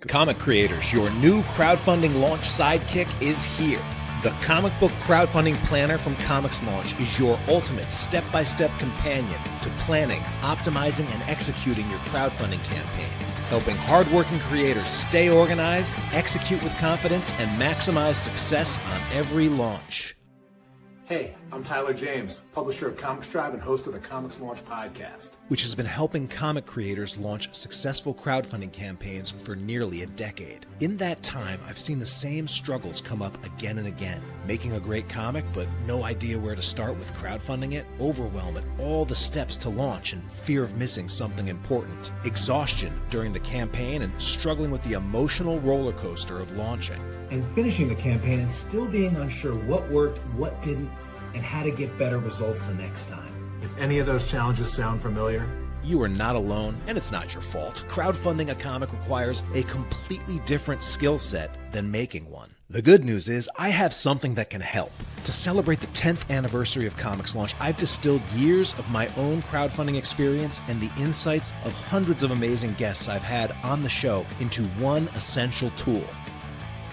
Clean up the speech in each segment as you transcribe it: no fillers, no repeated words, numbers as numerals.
Comic creators, your new crowdfunding launch sidekick is here. The Comic Book Crowdfunding Planner from ComixLaunch is your ultimate step-by-step companion to planning, optimizing, and executing your crowdfunding campaign, helping hardworking creators stay organized, execute with confidence, and maximize success on every launch. Hey, I'm Tyler James, publisher of Comics Drive and host of the ComixLaunch podcast, which has been helping comic creators launch successful crowdfunding campaigns for nearly a decade. In that time, I've seen the same struggles come up again and again. Making a great comic, but no idea where to start with crowdfunding it, overwhelm at all the steps to launch, and fear of missing something important, exhaustion during the campaign, and struggling with the emotional roller coaster of launching. and finishing the campaign and still being unsure what worked, what didn't, and how to get better results the next time. If any of those challenges sound familiar, you are not alone, and it's not your fault. Crowdfunding a comic requires a completely different skill set than making one. The good news is I have something that can help. To celebrate the 10th anniversary of ComixLaunch, I've distilled years of my own crowdfunding experience and the insights of hundreds of amazing guests I've had on the show into one essential tool.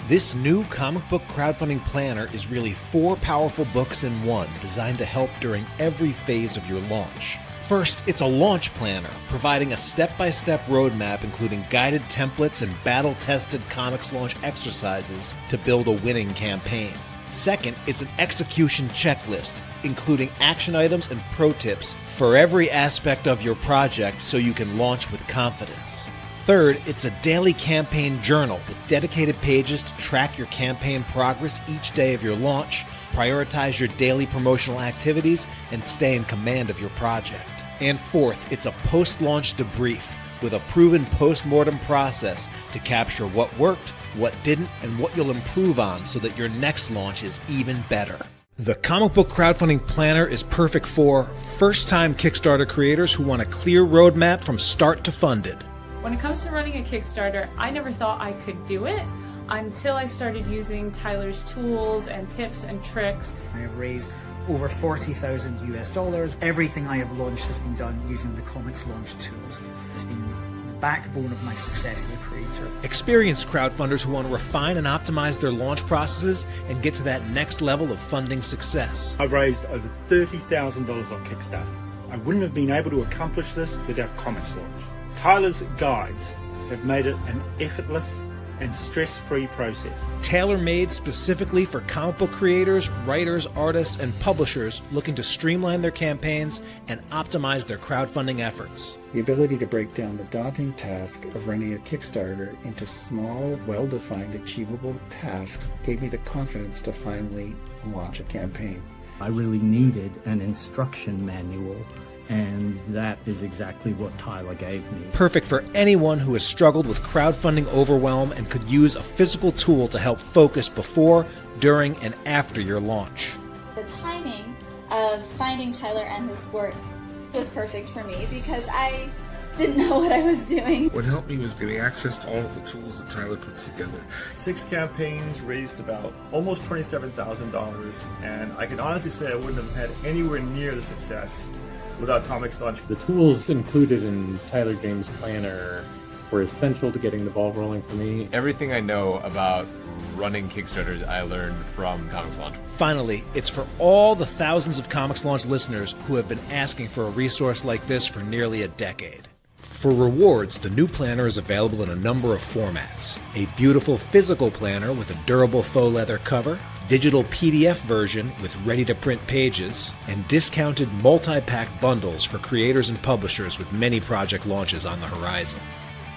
This new comic book crowdfunding planner is really 4 powerful books in one, designed to help during every phase of your launch. First, it's a launch planner, providing a step-by-step roadmap including guided templates and battle-tested ComixLaunch exercises to build a winning campaign. Second, it's an execution checklist, including action items and pro tips for every aspect of your project so you can launch with confidence. Third, it's a daily campaign journal with dedicated pages to track your campaign progress each day of your launch, prioritize your daily promotional activities, and stay in command of your project. And fourth, it's a post-launch debrief with a proven post-mortem process to capture what worked, what didn't, and what you'll improve on so that your next launch is even better. The Comic Book Crowdfunding Planner is perfect for first-time Kickstarter creators who want a clear roadmap from start to funded. When it comes to running a Kickstarter, I never thought I could do it until I started using Tyler's tools and tips and tricks. I have raised over $40,000 US. Everything I have launched has been done using the ComixLaunch tools. It's been the backbone of my success as a creator. Experienced crowdfunders who want to refine and optimize their launch processes and get to that next level of funding success. I've raised over $30,000 on Kickstarter. I wouldn't have been able to accomplish this without ComixLaunch. Tyler's guides have made it an effortless and stress-free process. Tailor-made specifically for comic book creators, writers, artists, and publishers looking to streamline their campaigns and optimize their crowdfunding efforts. The ability to break down the daunting task of running a Kickstarter into small, well-defined, achievable tasks gave me the confidence to finally launch a campaign. I really needed an instruction manual, and that is exactly what Tyler gave me. Perfect for anyone who has struggled with crowdfunding overwhelm and could use a physical tool to help focus before, during, and after your launch. The timing of finding Tyler and his work was perfect for me because I didn't know what I was doing. What helped me was getting access to all of the tools that Tyler puts together. 6 campaigns raised about almost $27,000, and I can honestly say I wouldn't have had anywhere near the success without ComixLaunch. The tools included in Tyler James' planner were essential to getting the ball rolling for me. Everything I know about running Kickstarters I learned from ComixLaunch. Finally, it's for all the thousands of ComixLaunch listeners who have been asking for a resource like this for nearly a decade. For rewards, the new planner is available in a number of formats. A beautiful physical planner with a durable faux leather cover, digital PDF version with ready-to-print pages, and discounted multi-pack bundles for creators and publishers with many project launches on the horizon.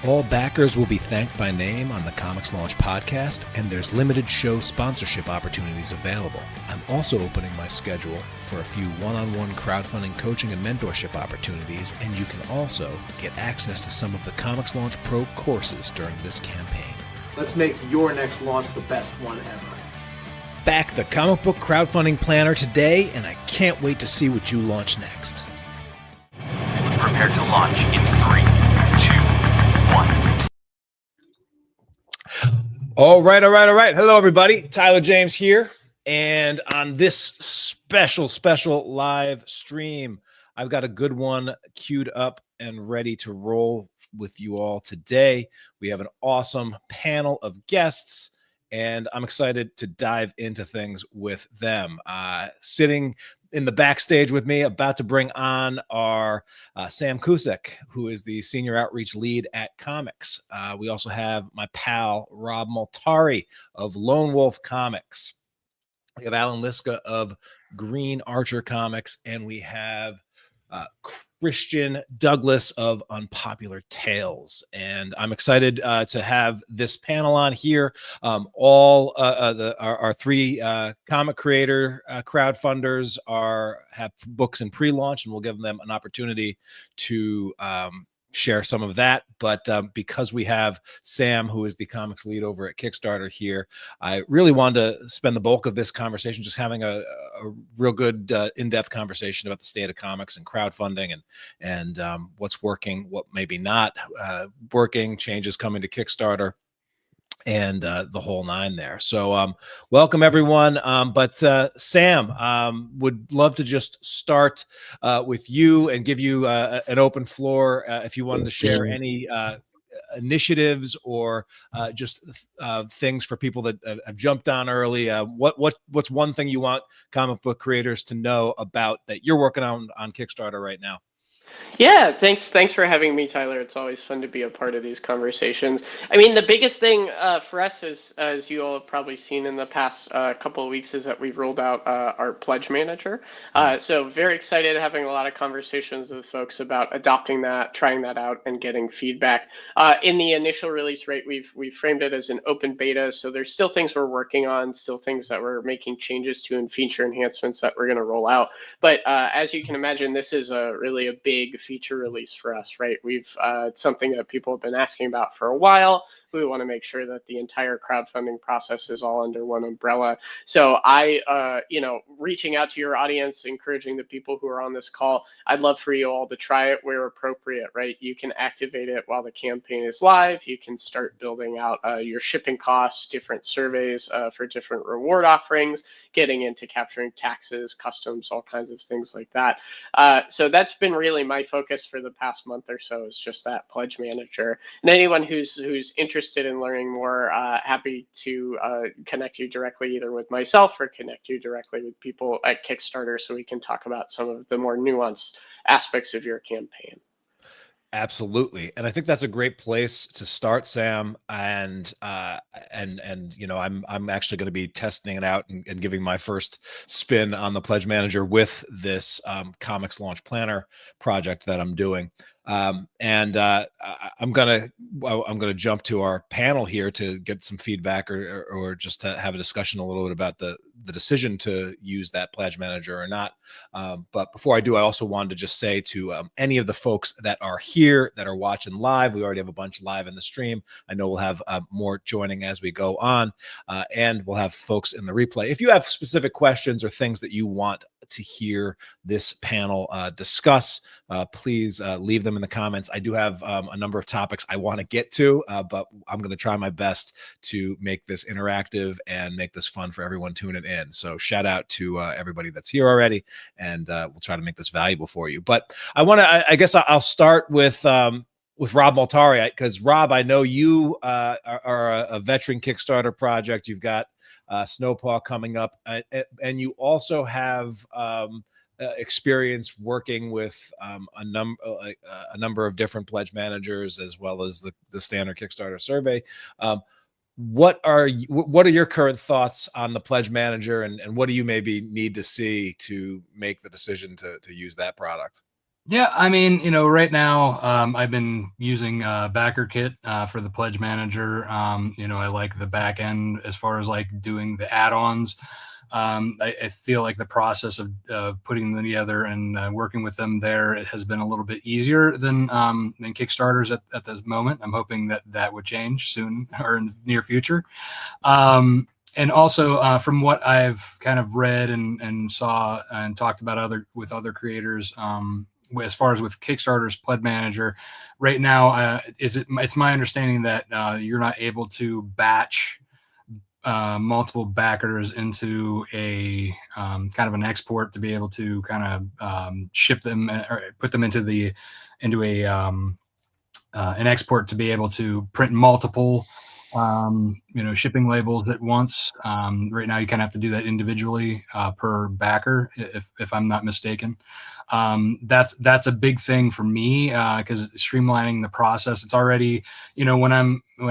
All backers will be thanked by name on the ComixLaunch podcast, and there's limited show sponsorship opportunities available. I'm also opening my schedule for a few one-on-one crowdfunding coaching and mentorship opportunities, and you can also get access to some of the ComixLaunch Pro courses during this campaign. let's make your next launch the best one ever. Back the Comic Book Crowdfunding Planner today, and I can't wait to see what you launch next. Prepare to launch in 3, 2, 1. All right. Hello, everybody. Tyler James here. And on this special live stream, I've got a good one queued up and ready to roll with you all today. We have an awesome panel of guests, and I'm excited to dive into things with them. Sitting in the backstage with me, about to bring on our Sam Kusek, who is the senior outreach lead at Comics. We also have my pal, Rob Multari of Lone Wolf Comics. We have Allan Liska of Green Archer Comics, and we have Christian Douglas of Unpopular Tales. And I'm excited to have this panel on here. Our three comic creator crowdfunders have books in pre-launch, and we'll give them an opportunity to share some of that. But because we have Sam, who is the comics lead over at Kickstarter here, I really wanted to spend the bulk of this conversation just having a real good in-depth conversation about the state of comics and crowdfunding and what's working, what maybe not working, changes coming to Kickstarter, and the whole nine there. So welcome everyone. But Sam, would love to just start with you and give you an open floor if you wanted to share any initiatives or just things for people that have jumped on early. What's one thing you want comic book creators to know about that you're working on Kickstarter right now? Yeah, thanks for having me, Tyler. It's always fun to be a part of these conversations. I mean, the biggest thing for us is, as you all have probably seen in the past couple of weeks, is that we've rolled out our pledge manager. So very excited, having a lot of conversations with folks about adopting that, trying that out, and getting feedback. In the initial release rate, we've framed it as an open beta, so there's still things we're working on, still things that we're making changes to and feature enhancements that we're going to roll out. But as you can imagine, this is really a big feature release for us, right? It's something that people have been asking about for a while. We want to make sure that the entire crowdfunding process is all under one umbrella. So reaching out to your audience, encouraging the people who are on this call, I'd love for you all to try it where appropriate, right? You can activate it while the campaign is live. You can start building out your shipping costs, different surveys for different reward offerings, getting into capturing taxes, customs, all kinds of things like that. So that's been really my focus for the past month or so, is just that pledge manager. And anyone who's interested in learning more, happy to connect you directly either with myself or connect you directly with people at Kickstarter so we can talk about some of the more nuanced aspects of your campaign. Absolutely. And I think that's a great place to start, Sam. And you know, I'm actually going to be testing it out and giving my first spin on the pledge manager with this ComixLaunch planner project that I'm doing. I'm gonna jump to our panel here to get some feedback or just to have a discussion a little bit about the decision to use that pledge manager or not. But before I do, I also wanted to just say to any of the folks that are here that are watching live, we already have a bunch live in the stream. I know we'll have more joining as we go on, and we'll have folks in the replay. If you have specific questions or things that you want to hear this panel discuss, please leave them in the comments. I do have a number of topics I want to get to, but I'm going to try my best to make this interactive and make this fun for everyone tuning in. So shout out to everybody that's here already, and we'll try to make this valuable for you. But I guess I'll start with Rob Multari, because Rob, I know you are a veteran Kickstarter project. You've got Snowpaw coming up, and you also have experience working with a number of different pledge managers, as well as the standard Kickstarter survey. What are your current thoughts on the pledge manager, and what do you maybe need to see to make the decision to use that product? Yeah, I mean, you know, right now I've been using BackerKit for the pledge manager. You know, I like the back end as far as like doing the add-ons. I feel like the process of putting them together and working with them there, it has been a little bit easier than Kickstarter's at this moment. I'm hoping that would change soon or in the near future. And also from what I've kind of read and saw and talked about with other creators, as far as with Kickstarter's pledge manager, right now, it's my understanding that you're not able to batch multiple backers into a kind of an export to be able to kind of ship them or put them into a an export to be able to print multiple shipping labels at once. Right now, you kind of have to do that individually per backer, if I'm not mistaken. That's a big thing for me because streamlining the process. It's already, when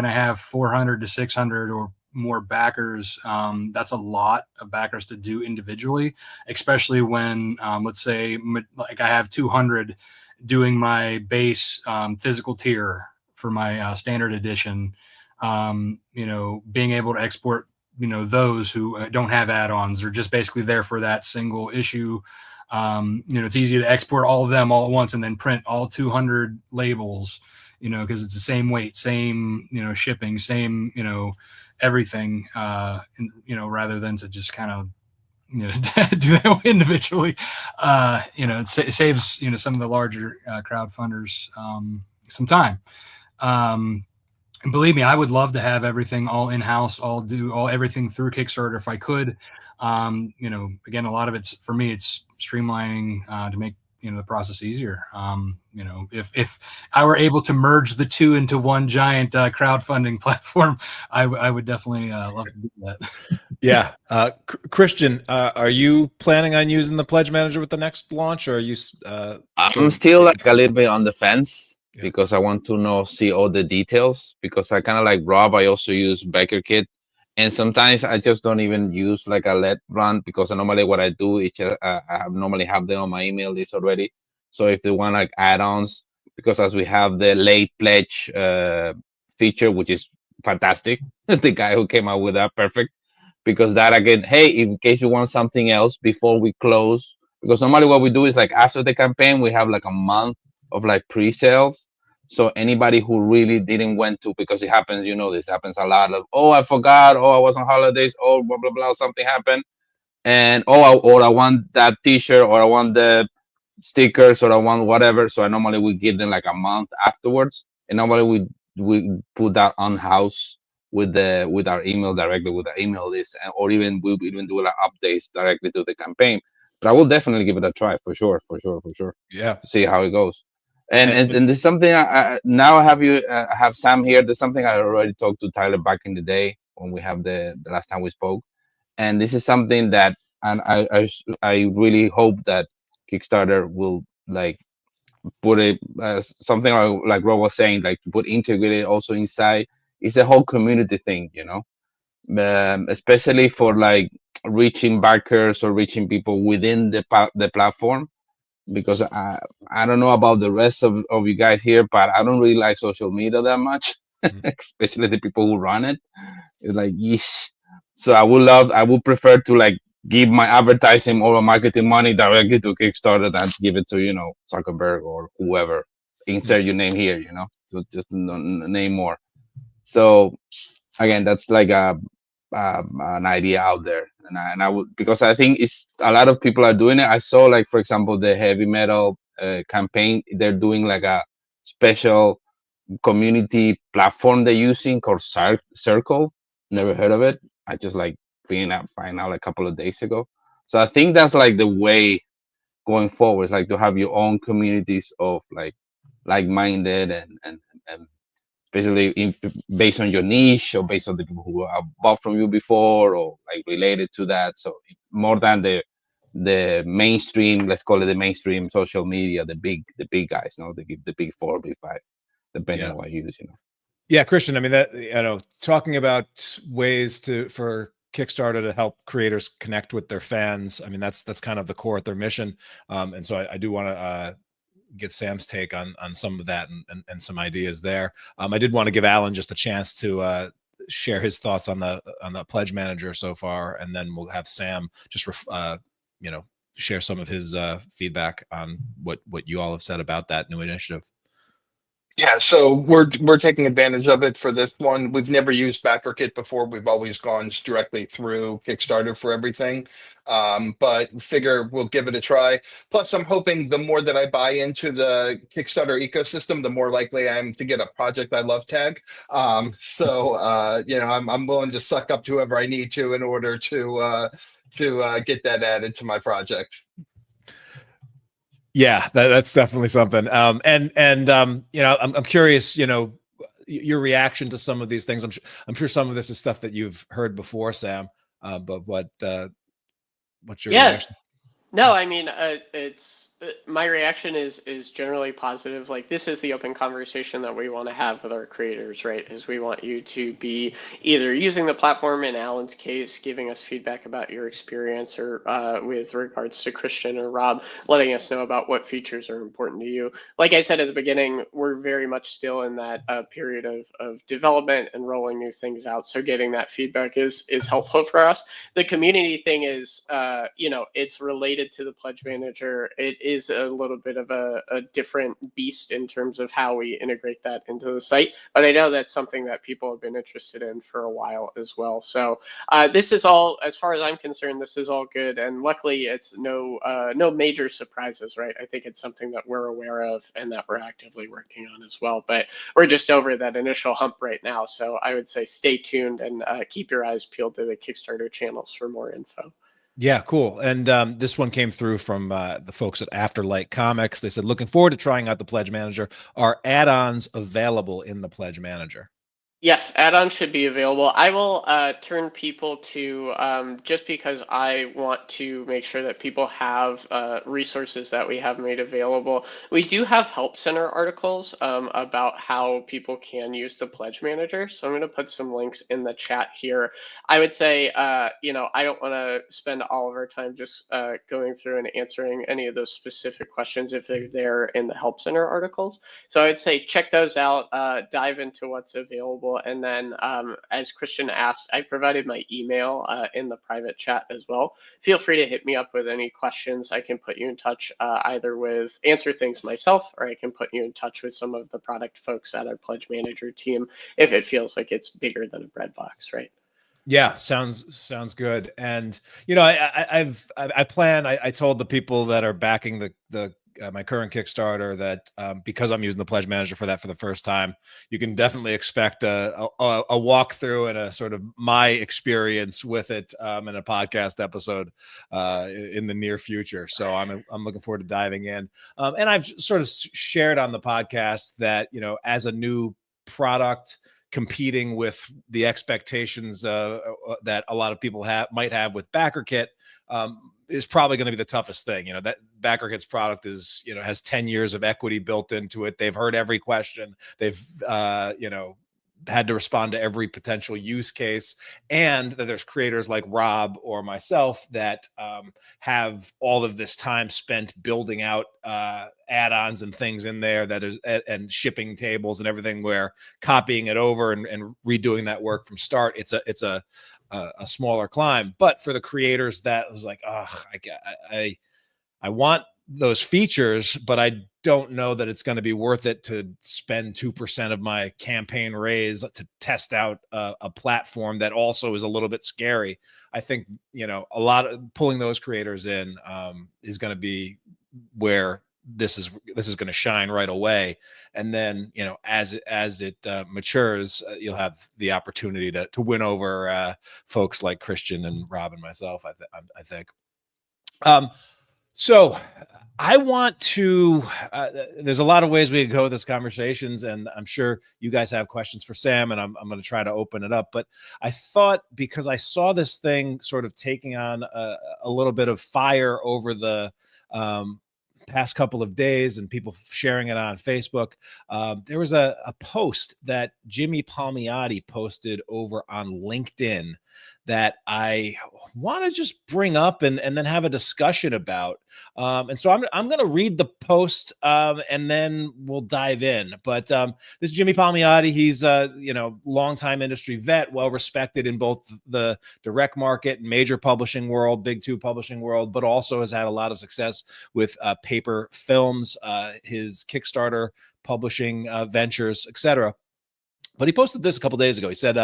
I have 400 to 600 or more backers, that's a lot of backers to do individually, especially when let's say like I have 200 doing my base physical tier for my standard edition. Being able to export, those who don't have add-ons are just basically there for that single issue. It's easy to export all of them all at once and then print all 200 labels, because it's the same weight, same, shipping, same, everything, rather than to just kind of, do that individually. It saves, some of the larger crowdfunders some time. And believe me, I would love to have everything all in-house, everything through Kickstarter if I could. Again, a lot of it's, for me, it's streamlining to make, the process easier. If I were able to merge the two into one giant crowdfunding platform, I would definitely love to do that. Yeah. Christian, are you planning on using the Pledge Manager with the next launch, or are you I'm still like a little bit on the fence because I want to see all the details, because I kind of like Rob, I also use BakerKit, and sometimes I just don't even use like a let run, because normally what I do is I normally have them on my email list already. So if they want like add-ons, because as we have the late pledge feature, which is fantastic, the guy who came out with that, perfect, because that again, hey, in case you want something else before we close, because normally what we do is like after the campaign, we have like a month of like pre-sales. So anybody who really didn't went to, because it happens, this happens a lot of, oh, I forgot, oh, I was on holidays, oh, blah, blah, blah, something happened. And, I want that t-shirt, or I want the stickers, or I want whatever. So I normally we give them like a month afterwards. And normally we put that on house with our email directly with the email list, or even we'll even do like updates directly to the campaign. But I will definitely give it a try for sure. Yeah. To see how it goes. And there's something now I have Sam here. There's something I already talked to Tyler back in the day when we have the last time we spoke, and this is something that I really hope that Kickstarter will like put it something like Rob was saying, like put integrated also inside. It's a whole community thing, especially for like reaching backers or reaching people within the platform. Because I don't know about the rest of you guys here, but I don't really like social media that much, especially the people who run it. It's like, yeesh. So I would prefer to like give my advertising or marketing money directly to Kickstarter than give it to, Zuckerberg or whoever. Insert your name here, so just name more. So again, that's like an idea out there, and I would, because I think it's a lot of people are doing it. I saw like, for example, the heavy metal campaign, they're doing like a special community platform they're using called Circle. Never heard of it. I just like find out a couple of days ago. So I think that's like the way going forward, like to have your own communities of like-minded and especially based on your niche, or based on the people who have bought from you before, or like related to that. So more than the mainstream, let's call it the mainstream social media, the big guys, the big 4, big 5, depending on what you use, Yeah, Christian, I mean, that, talking about ways for Kickstarter to help creators connect with their fans. I mean, that's kind of the core of their mission. And so I do want to get Sam's take on some of that and some ideas there. I did want to give Allan just a chance to share his thoughts on the Pledge Manager so far, and then we'll have Sam just share some of his feedback on what you all have said about that new initiative. Yeah, so we're taking advantage of it for this one. We've never used BackerKit before. We've always gone directly through Kickstarter for everything. But figure we'll give it a try. Plus, I'm hoping the more that I buy into the Kickstarter ecosystem, the more likely I am to get a project I love tag. I'm willing to suck up to whoever I need to in order to get that added to my project. Yeah, that's definitely something. I'm curious, your reaction to some of these things. I'm sure some of this is stuff that you've heard before, Sam. But what's your Yeah. reaction? No, I mean, it's my reaction is generally positive. Like, this is the open conversation that we want to have with our creators, right? Is we want you to be either using the platform, in Allan's case, giving us feedback about your experience, or with regards to Christian or Rob, letting us know about what features are important to you. Like I said at the beginning, we're very much still in that period of development and rolling new things out. So getting that feedback is helpful for us. The community thing is, it's related to the pledge manager. It is a little bit of a different beast in terms of how we integrate that into the site, but I know that's something that people have been interested in for a while as well. So this is all, as far as I'm concerned, this is all good, and luckily it's no major surprises, right? I think it's something that we're aware of and that we're actively working on as well, but we're just over that initial hump right now. So I would say stay tuned and keep your eyes peeled to the Kickstarter channels for more info. Yeah, cool. And this one came through from the folks at Afterlight Comics. They said, looking forward to trying out the Pledge Manager. Are add-ons available in the Pledge Manager? Yes, add-ons should be available. I will turn people to, just because I want to make sure that people have resources that we have made available. We do have Help Center articles about how people can use the Pledge Manager. So I'm going to put some links in the chat here. I would say, I don't want to spend all of our time just going through and answering any of those specific questions if they're there in the Help Center articles. So I'd say check those out, dive into what's available. And then, as Christian asked, I provided my email in the private chat as well. Feel free to hit me up with any questions. I can put you in touch either with Answer Things myself, or I can put you in touch with some of the product folks at our Pledge Manager team if it feels like it's bigger than a bread box, right? Yeah, sounds good. And I told the people that are backing the my current Kickstarter that because I'm using the Pledge Manager for that for the first time, you can definitely expect a walkthrough and a sort of my experience with it in a podcast episode in the near future. So I'm looking forward to diving in. And I've sort of shared on the podcast that, as a new product, competing with the expectations that a lot of people might have with BackerKit is probably going to be the toughest thing. That BackerKit's product is, has 10 years of equity built into it. They've heard every question. They've, had to respond to every potential use case, and that there's creators like Rob or myself that have all of this time spent building out add-ons and things in there that is, and shipping tables and everything, where copying it over and redoing that work from start, it's a smaller climb. But for the creators that was like, I want those features, but I don't know that it's going to be worth it to spend 2% of my campaign raise to test out a platform that also is a little bit scary. I think, a lot of pulling those creators in is going to be where this is going to shine right away. And then, as it matures, you'll have the opportunity to win over folks like Christian and Rob and myself, I think. So I want to, there's a lot of ways we could go with this conversations, and I'm sure you guys have questions for Sam, and I'm going to try to open it up. But I thought, because I saw this thing sort of taking on a little bit of fire over the past couple of days and people sharing it on Facebook, there was a post that Jimmy Palmiotti posted over on LinkedIn that I want to just bring up and then have a discussion about. And so I'm going to read the post and then we'll dive in. But this is Jimmy Palmiotti. He's a longtime industry vet, well respected in both the direct market and major publishing world, big two publishing world, but also has had a lot of success with paper films, his Kickstarter publishing ventures, etc. But he posted this a couple days ago. He said,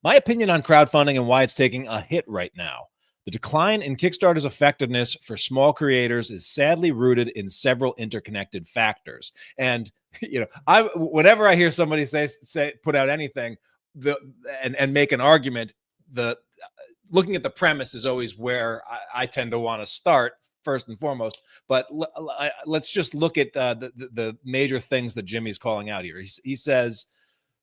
my opinion on crowdfunding and why it's taking a hit right now. The decline in Kickstarter's effectiveness for small creators is sadly rooted in several interconnected factors. And, whenever I hear somebody say put out anything and make an argument, looking at the premise is always where I tend to want to start first and foremost. But let's just look at the major things that Jimmy's calling out here. He says,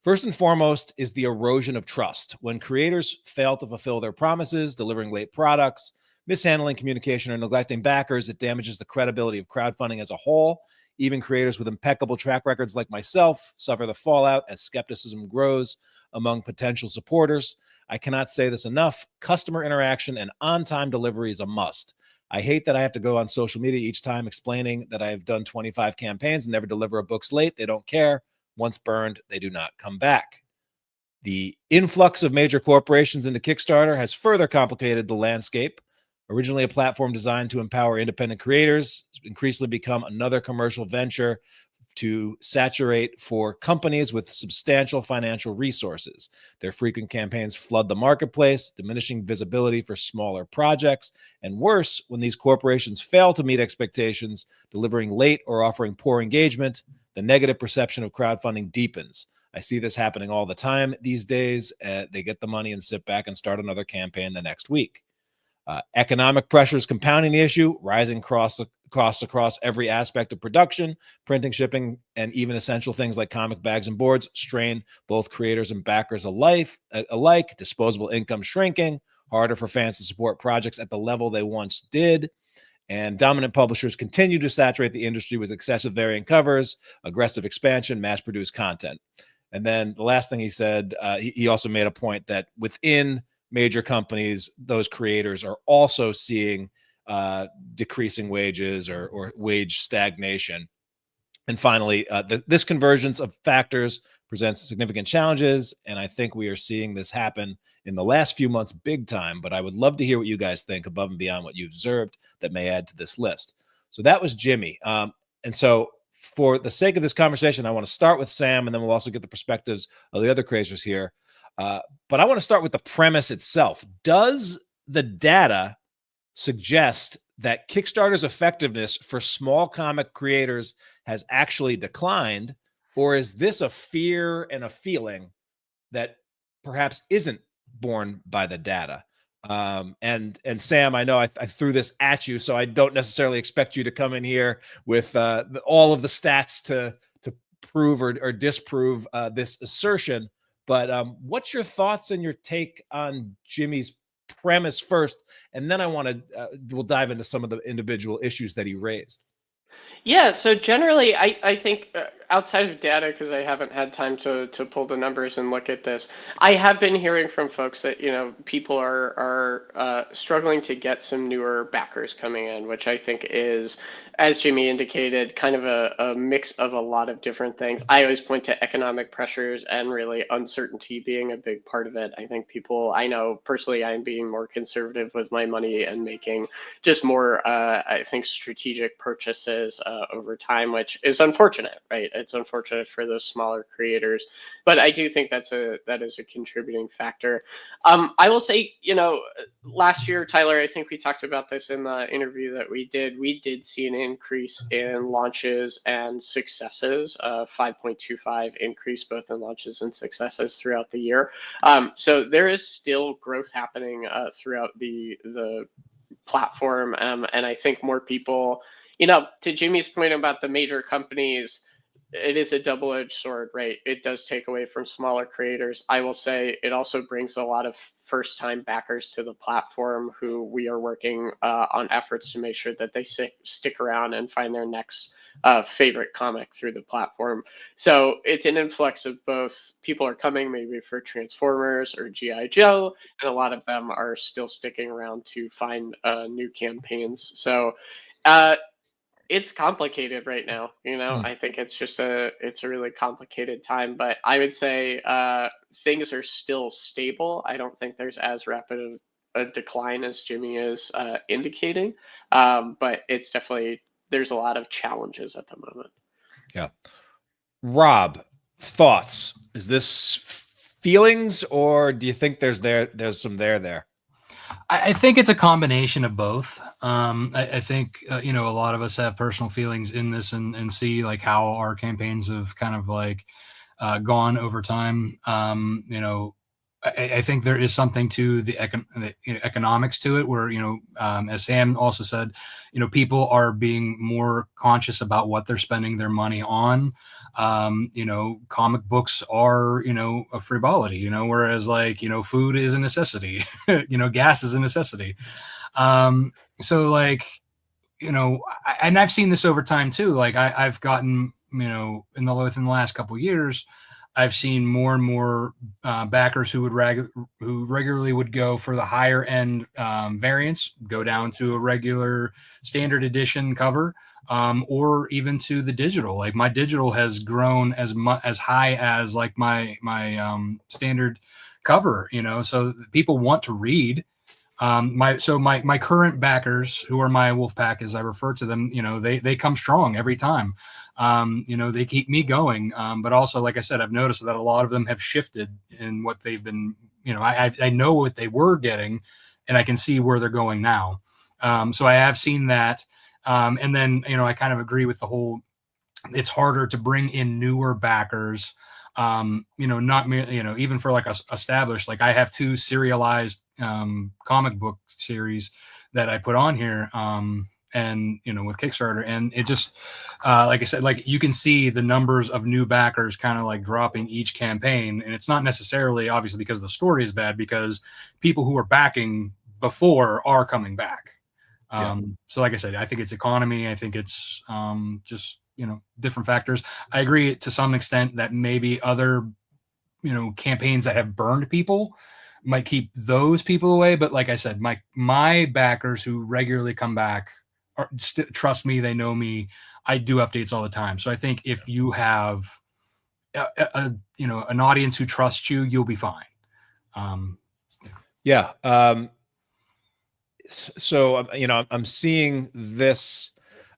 first and foremost is the erosion of trust. When creators fail to fulfill their promises, delivering late products, mishandling communication, or neglecting backers, it damages the credibility of crowdfunding as a whole. Even creators with impeccable track records like myself suffer the fallout as skepticism grows among potential supporters. I cannot say this enough. Customer interaction and on-time delivery is a must. I hate that I have to go on social media each time explaining that I have done 25 campaigns and never deliver a book's late. They don't care. Once burned, they do not come back. The influx of major corporations into Kickstarter has further complicated the landscape. Originally a platform designed to empower independent creators, it's increasingly become another commercial venture to saturate for companies with substantial financial resources. Their frequent campaigns flood the marketplace, diminishing visibility for smaller projects. And worse, when these corporations fail to meet expectations, delivering late or offering poor engagement, the negative perception of crowdfunding deepens. I see this happening all the time these days. They get the money and sit back and start another campaign the next week. Economic pressures compounding the issue, rising costs across every aspect of production, printing, shipping, and even essential things like comic bags and boards strain both creators and backers alike. Disposable income shrinking, harder for fans to support projects at the level they once did. And dominant publishers continue to saturate the industry with excessive variant covers, aggressive expansion, mass-produced content. And then the last thing he said, he also made a point that within major companies, those creators are also seeing decreasing wages or wage stagnation. And finally, this convergence of factors presents significant challenges, and I think we are seeing this happen in the last few months big time, but I would love to hear what you guys think above and beyond what you've observed that may add to this list. So that was Jimmy. And so for the sake of this conversation, I want to start with Sam, and then we'll also get the perspectives of the other creators here. But I want to start with the premise itself. Does the data suggest that Kickstarter's effectiveness for small comic creators has actually declined, or is this a fear and a feeling that perhaps isn't borne by the data? And Sam, I know I threw this at you, so I don't necessarily expect you to come in here with all of the stats to prove or disprove this assertion. But what's your thoughts and your take on Jimmy's premise first, and then I want to we'll dive into some of the individual issues that he raised. Yeah, so generally, I think outside of data, because I haven't had time to pull the numbers and look at this, I have been hearing from folks that, you know, people are struggling to get some newer backers coming in, which I think is, as Jimmy indicated, kind of a mix of a lot of different things. I always point to economic pressures and really uncertainty being a big part of it. I think people, I know personally, I'm being more conservative with my money and making just more, I think, strategic purchases over time, which is unfortunate, right? It's unfortunate for those smaller creators, but I do think that is a contributing factor. I will say, you know, last year, Tyler, I think we talked about this in the interview that we did see an increase in launches and successes, 5.25 increase both in launches and successes throughout the year. So there is still growth happening throughout the platform, and I think more people, you know, to Jimmy's point about the major companies, it is a double-edged sword, right? It does take away from smaller creators. I will say it also brings a lot of first-time backers to the platform who we are working on efforts to make sure that they stick around and find their next favorite comic through the platform. So it's an influx of both people are coming maybe for Transformers or G.I. Joe, and a lot of them are still sticking around to find new campaigns. So it's complicated right now, you know. I think it's a really complicated time, but I would say things are still stable. I don't think there's as rapid a decline as Jimmy is indicating, but it's definitely, there's a lot of challenges at the moment. Yeah. Rob, thoughts? Is this feelings, or do you think there's some there? I think it's a combination of both. I think, you know, a lot of us have personal feelings in this and see like how our campaigns have kind of like gone over time. You know, I think there is something to the economics to it, where as Sam also said, people are being more conscious about what they're spending their money on. Comic books are a frivolity, whereas food is a necessity, gas is a necessity. So and I've seen this over time too. Like I've gotten within the last couple of years, I've seen more and more backers who regularly would go for the higher end variants, go down to a regular standard edition cover, or even to the digital. Like my digital has grown as high as like my standard cover. So people want to read. My current backers, who are my wolf pack as I refer to them, they come strong every time. They keep me going. But also, like I said, I've noticed that a lot of them have shifted in what they've been, I know what they were getting, and I can see where they're going now. So I have seen that. And then, I kind of agree with the whole, it's harder to bring in newer backers. Not even for like established, like I have 2 serialized comic book series that I put on here, and with Kickstarter, and it just like I said, like you can see the numbers of new backers kind of like dropping each campaign, and it's not necessarily obviously because the story is bad, because people who are backing before are coming back. So like I said, I think it's economy. I think it's just different factors. I agree to some extent that maybe other campaigns that have burned people might keep those people away, but like I said, my backers who regularly come back trust me, they know me. I do updates all the time. So I think if you have an audience who trusts you, you'll be fine. So I'm seeing this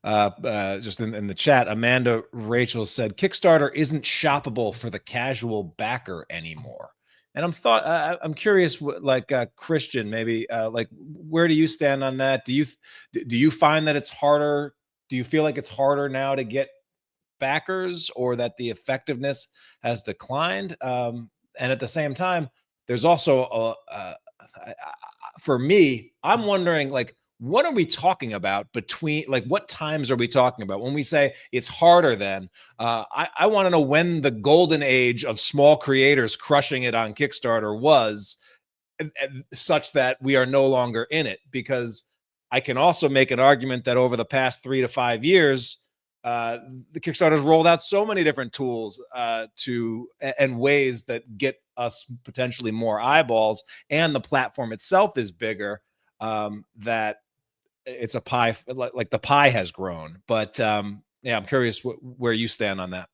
just in the chat. Amanda Rachel said Kickstarter isn't shoppable for the casual backer anymore. And I'm curious, like Christian, maybe like where do you stand on that? Do you find that it's harder? Do you feel like it's harder now to get backers, or that the effectiveness has declined? And at the same time, there's also for me, I'm wondering, like, what are we talking about between, like, what times are we talking about when we say it's harder then? I want to know when the golden age of small creators crushing it on Kickstarter was such that we are no longer in it, because I can also make an argument that over the past 3 to 5 years, the Kickstarter's rolled out so many different tools and ways that get us potentially more eyeballs, and the platform itself is bigger, that it's a pie, like the pie has grown. But I'm curious where you stand on that.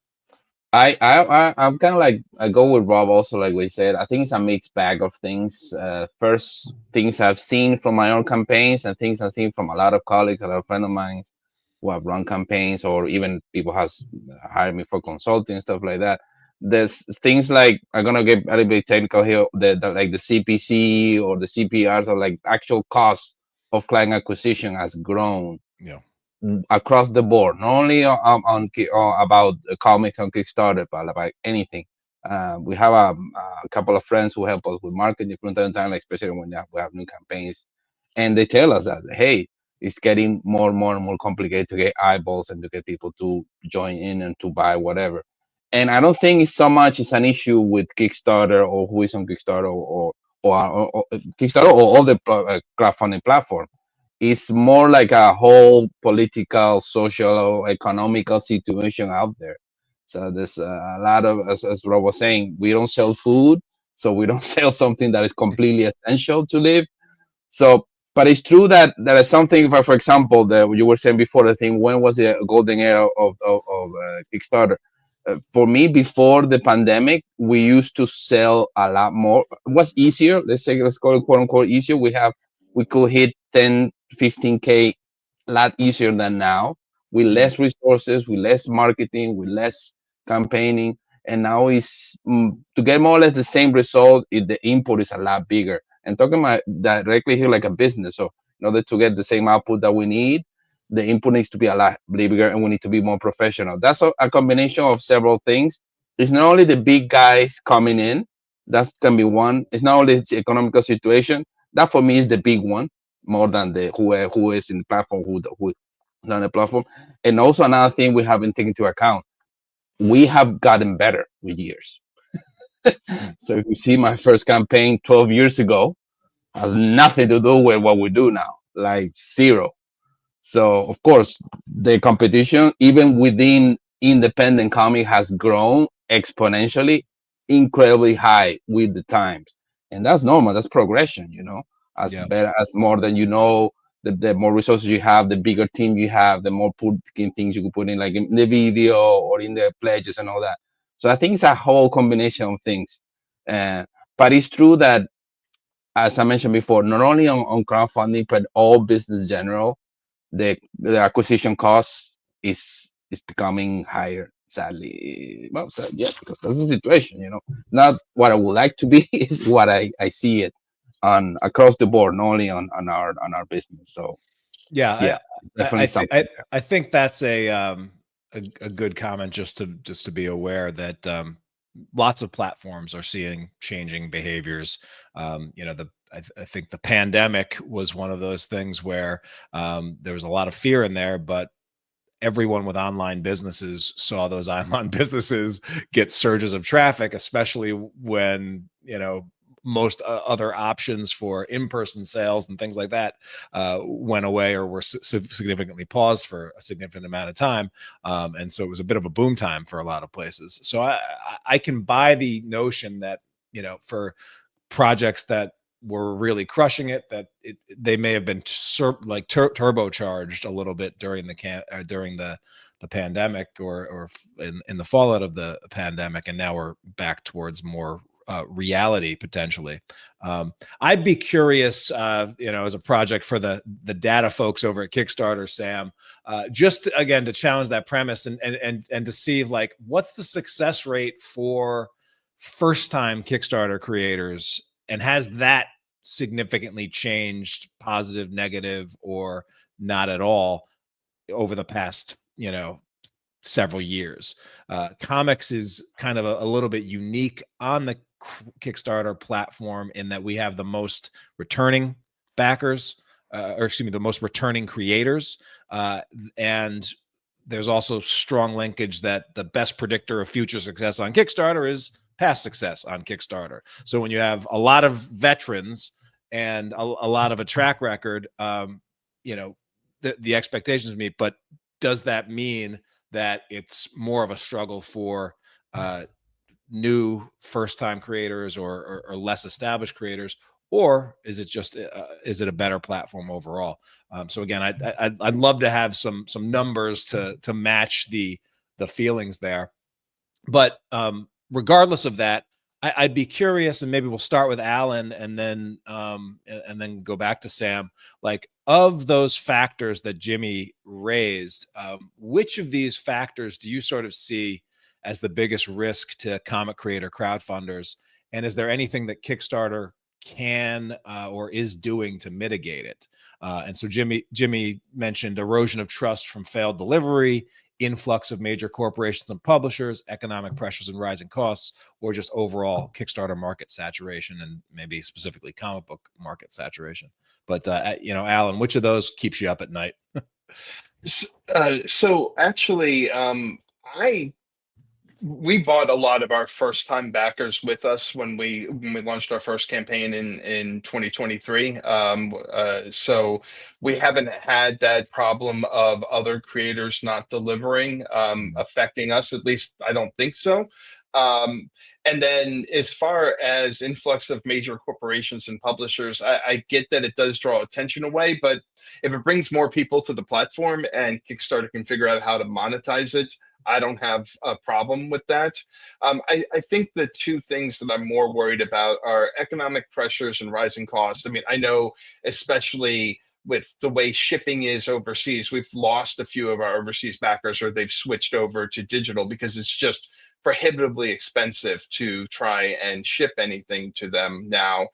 I'm kind of like, I go with Rob also, like we said. I think it's a mixed bag of things. First, things I've seen from my own campaigns, and things I've seen from a lot of colleagues, a lot of friends of mine who have run campaigns, or even people have hired me for consulting, stuff like that. There's things like, I'm gonna get a little bit technical here, like the CPC or the CPRs, or like actual cost of client acquisition has grown across the board, not only about comics on Kickstarter, but about anything. We have a couple of friends who help us with marketing from time to time, especially when we have new campaigns, and they tell us that, hey, it's getting more and more complicated to get eyeballs and to get people to join in and to buy whatever. And I don't think it's so much it's an issue with Kickstarter or who is on Kickstarter or Kickstarter or all the crowdfunding platform. It's more like a whole political, social, economical situation out there. So there's a lot of, as Rob was saying, we don't sell food, so we don't sell something that is completely essential to live. So, but it's true that there is something, for example, that you were saying before, the thing, when was the golden era of Kickstarter? For me, before the pandemic, we used to sell a lot more. It was easier. Let's call it quote unquote easier. We could hit 10, 15K a lot easier than now, with less resources, with less marketing, with less campaigning. And now is to get more or less the same result, the input is a lot bigger. And talking about directly here like a business. So in order to get the same output that we need, the input needs to be a lot bigger, and we need to be more professional. That's a combination of several things. It's not only the big guys coming in, That can be one. It's not only its economical situation. That for me is the big one, more than the who is in the platform, who is on the platform. And also another thing we haven't taken into account, we have gotten better with years. So if you see my first campaign 12 years ago, has nothing to do with what we do now, like zero. So of course, the competition, even within independent comic, has grown exponentially, incredibly high with the times, and that's normal. That's progression, As Yeah. better, as more than the more resources you have, the bigger team you have, the more things you can put in, like in the video or in the pledges and all that. So I think it's a whole combination of things. But it's true that, as I mentioned before, not only on crowdfunding, but all business general, the acquisition cost is becoming higher, sadly. Well, so yeah, because that's the situation. It's not what I would like to be, it's what I see it on across the board, not only on our business. So Yeah, yeah, definitely something. I think that's a good comment, just to be aware that lots of platforms are seeing changing behaviors. I think the pandemic was one of those things where there was a lot of fear in there, but everyone with online businesses saw those online businesses get surges of traffic, especially when most other options for in-person sales and things like that went away or were significantly paused for a significant amount of time. And so it was a bit of a boom time for a lot of places. So I can buy the notion that, for projects that were really crushing it, that they may have been turbocharged a little bit during the pandemic or in the fallout of the pandemic, and now we're back towards more reality potentially. I'd be curious, as a project for the data folks over at Kickstarter, Sam, just again to challenge that premise and to see, like, what's the success rate for first-time Kickstarter creators, and has that significantly changed, positive, negative, or not at all, over the past several years? Comics is kind of a little bit unique on the Kickstarter platform in that we have the most returning backers, or excuse me, the most returning creators, and there's also strong linkage that the best predictor of future success on Kickstarter is past success on Kickstarter. So when you have a lot of veterans and a lot of a track record, the expectations meet. But does that mean that it's more of a struggle for new first-time creators or less established creators, or is it just is it a better platform overall? So again, I'd love to have some numbers to match the feelings there. But regardless of that, I'd be curious, and maybe we'll start with Allan and then go back to Sam. Like, of those factors that Jimmy raised, which of these factors do you sort of see as the biggest risk to comic creator crowdfunders? And is there anything that Kickstarter can or is doing to mitigate it? And so Jimmy mentioned erosion of trust from failed delivery, influx of major corporations and publishers, economic pressures and rising costs, or just overall Kickstarter market saturation, and maybe specifically comic book market saturation. But Allan, which of those keeps you up at night? So actually, we bought a lot of our first time backers with us when we launched our first campaign in 2023. So we haven't had that problem of other creators not delivering affecting us. At least I don't think so. And then as far as influx of major corporations and publishers, I get that it does draw attention away, but if it brings more people to the platform and Kickstarter can figure out how to monetize it, I don't have a problem with that. I think the two things that I'm more worried about are economic pressures and rising costs. I mean, I know, especially with the way shipping is overseas, we've lost a few of our overseas backers, or they've switched over to digital because it's just prohibitively expensive to try and ship anything to them now.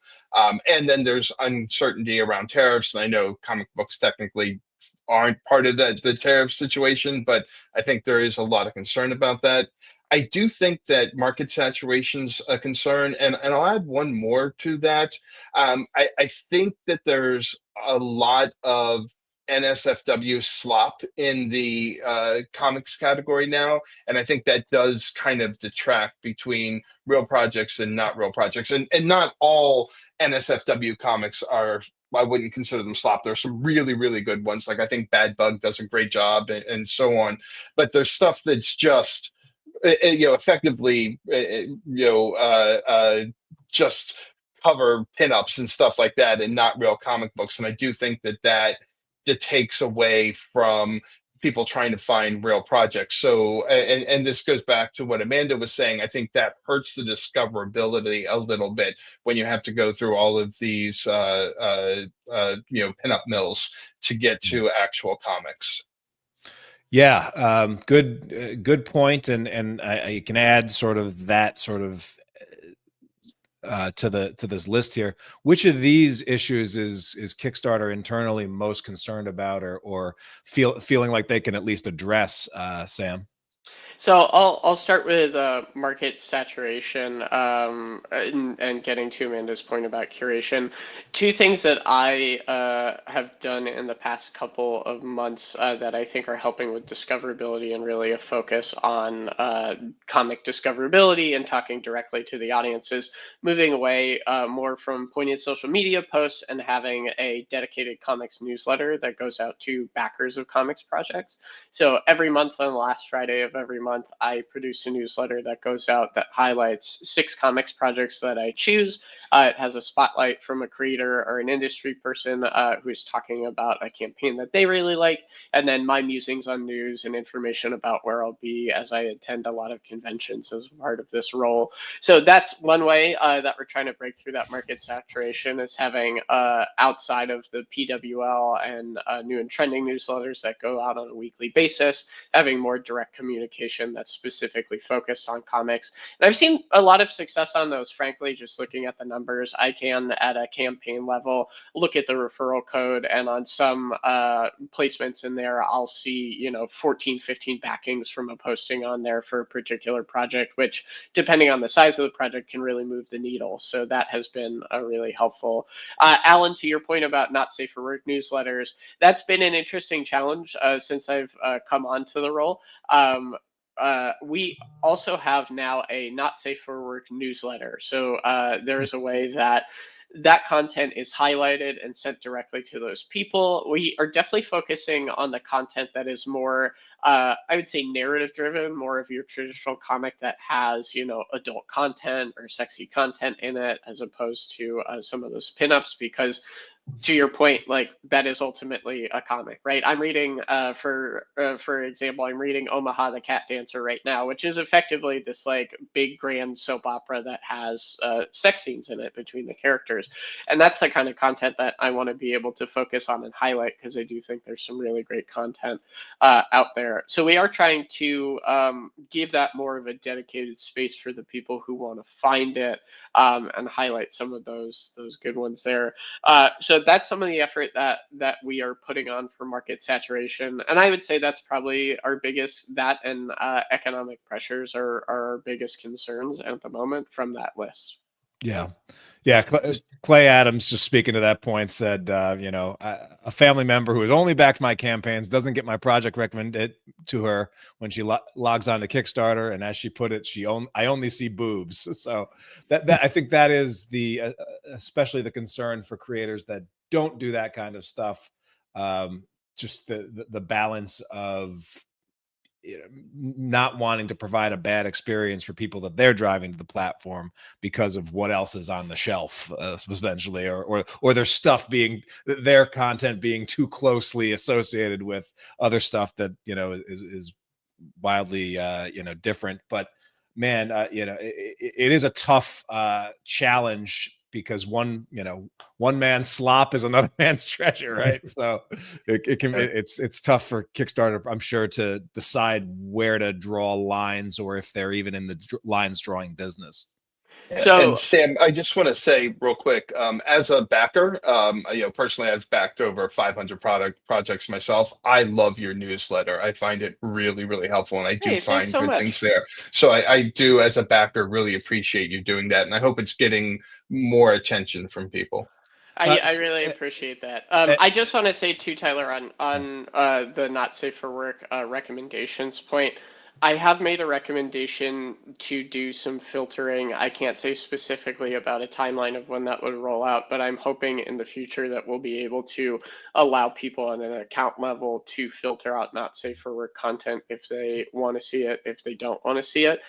And then there's uncertainty around tariffs. And I know comic books technically aren't part of the tariff situation, but I think there is a lot of concern about that. I do think that market saturation's a concern, and I'll add one more to that. I think that there's a lot of NSFW slop in the comics category now, and I think that does kind of detract between real projects and not real projects. And not all NSFW comics are. I wouldn't consider them slop. There's some really, really good ones. Like I think Bad Bug does a great job, and so on. But there's stuff that's just effectively, just cover pinups and stuff like that, and not real comic books. And I do think that takes away from people trying to find real projects. So, and this goes back to what Amanda was saying. I think that hurts the discoverability a little bit when you have to go through all of these, pinup mills to get to actual comics. Yeah, good point, and I can add sort of that sort of to this list here. Which of these issues is Kickstarter internally most concerned about, or feeling like they can at least address, Sam? So I'll start with market saturation and getting to Amanda's point about curation. Two things that I have done in the past couple of months that I think are helping with discoverability and really a focus on comic discoverability and talking directly to the audiences, moving away more from pointed social media posts and having a dedicated comics newsletter that goes out to backers of comics projects. So every month on the last Friday of every month, I produce a newsletter that goes out that highlights 6 comics projects that I choose. It has a spotlight from a creator or an industry person who's talking about a campaign that they really like, and then my musings on news and information about where I'll be as I attend a lot of conventions as part of this role. So that's one way that we're trying to break through that market saturation, is having outside of the PWL and new and trending newsletters that go out on a weekly basis, having more direct communication that's specifically focused on comics. And I've seen a lot of success on those, frankly, just looking at the numbers. I can, at a campaign level, look at the referral code, and on some placements in there, I'll see, 14, 15 backings from a posting on there for a particular project, which, depending on the size of the project, can really move the needle. So that has been really helpful. Allan, to your point about not safe for work newsletters, that's been an interesting challenge since I've come onto the role. We also have now a not safe for work newsletter. So there is a way that content is highlighted and sent directly to those people. We are definitely focusing on the content that is more, I would say, narrative driven, more of your traditional comic that has, adult content or sexy content in it, as opposed to some of those pinups, because to your point, like, that is ultimately a comic, right? I'm reading, for example, I'm reading Omaha the Cat Dancer right now, which is effectively this like big grand soap opera that has sex scenes in it between the characters, and that's the kind of content that I want to be able to focus on and highlight, because I do think there's some really great content out there. So we are trying to give that more of a dedicated space for the people who want to find it and highlight some of those good ones there. So that's some of the effort that we are putting on for market saturation, and I would say that's probably our biggest. That and economic pressures are our biggest concerns at the moment from that list. Yeah. Clay Adams, just speaking to that point, said, a family member who has only backed my campaigns doesn't get my project recommended to her when she logs on to Kickstarter, and as she put it, I only see boobs. So that I think that is especially the concern for creators that don't do that kind of stuff. Just the balance of not wanting to provide a bad experience for people that they're driving to the platform because of what else is on the shelf, eventually, or their stuff their content being too closely associated with other stuff that is wildly different. But man, it is a tough challenge, because one man's slop is another man's treasure, right? So it's tough for Kickstarter, I'm sure, to decide where to draw lines, or if they're even in the lines drawing business. So, and Sam, I just want to say real quick, as a backer, personally, I've backed over 500 projects myself. I love your newsletter. I find it really, really helpful, and I do hey, thanks find so good much. things there. So I do, as a backer, really appreciate you doing that, and I hope it's getting more attention from people. I really appreciate that. I just want to say too, Tyler, on the not safe for work recommendations point. I have made a recommendation to do some filtering. I can't say specifically about a timeline of when that would roll out, but I'm hoping in the future that we'll be able to allow people on an account level to filter out not safe for work content if they want to see it, if they don't want to see it.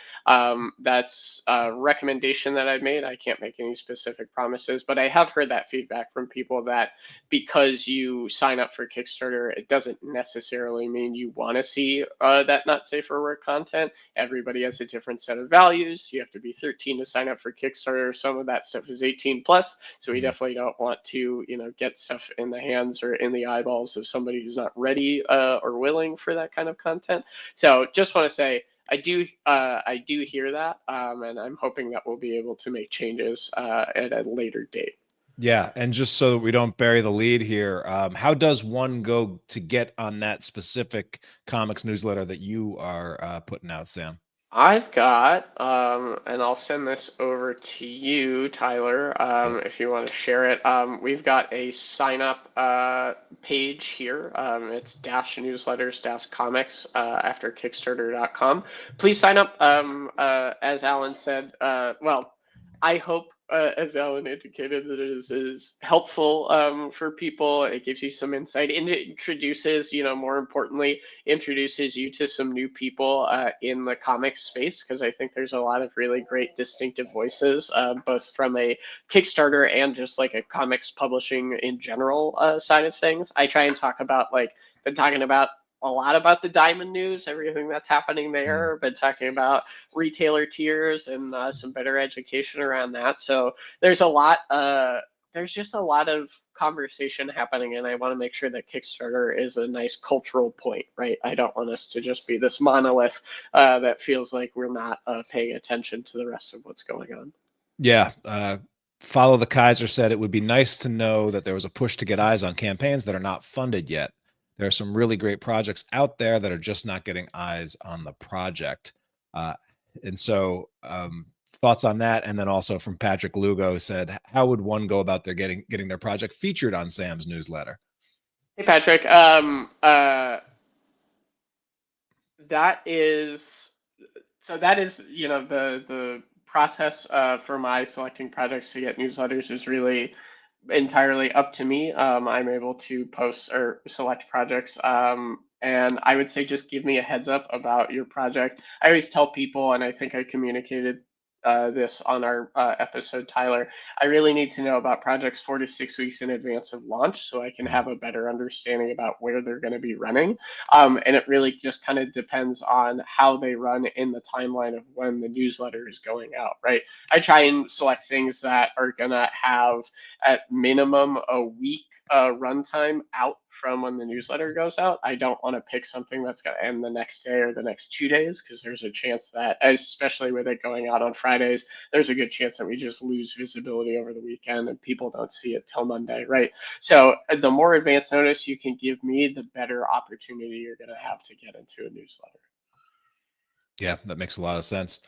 That's a recommendation that I've made. I can't make any specific promises, but I have heard that feedback from people that because you sign up for Kickstarter, it doesn't necessarily mean you want to see that not safe for work content. Everybody has a different set of values. You have to be 13 to sign up for Kickstarter. Some of that stuff is 18 plus, so we definitely don't want to, get stuff in the hands or in the eyeballs of somebody who's not ready or willing for that kind of content. So just want to say, I do hear that, and I'm hoping that we'll be able to make changes at a later date. Yeah, and just so that we don't bury the lead here, how does one go to get on that specific comics newsletter that you are putting out, Sam? I've got, and I'll send this over to you, Tyler, if you want to share it. We've got a sign up page here. It's -newsletters-comics after Kickstarter.com. Please sign up. As Allan said, I hope, as Allan indicated, that it is helpful for people. It gives you some insight, and it introduces, more importantly, introduces you to some new people in the comics space, because I think there's a lot of really great distinctive voices, both from a Kickstarter and just like a comics publishing in general side of things. I try and talk about, been talking about a lot about the Diamond news, everything that's happening there. Been talking about retailer tiers and some better education around that. So there's a lot. There's just a lot of conversation happening, and I want to make sure that Kickstarter is a nice cultural point, right? I don't want us to just be this monolith that feels like we're not paying attention to the rest of what's going on. Yeah. Follow the Kaiser said it would be nice to know that there was a push to get eyes on campaigns that are not funded yet. There are some really great projects out there that are just not getting eyes on the project. And so thoughts on that. And then also from Patrick Lugo said, how would one go about their getting their project featured on Sam's newsletter? Hey, Patrick. That is the process for my selecting projects to get newsletters is really entirely up to me. I'm able to post or select projects, and I would say just give me a heads up about your project. I always tell people, and I think I communicated this on our episode, Tyler, I really need to know about projects 4 to 6 weeks in advance of launch so I can have a better understanding about where they're going to be running. And it really just kind of depends on how they run in the timeline of when the newsletter is going out, right? I try and select things that are going to have at minimum a week runtime out from when the newsletter goes out. I don't want to pick something that's going to end the next day or the next 2 days, because there's a chance that, especially with it going out on Fridays, there's a good chance that we just lose visibility over the weekend and people don't see it till Monday, right? So the more advance notice you can give me, the better opportunity you're going to have to get into a newsletter. Yeah, that makes a lot of sense.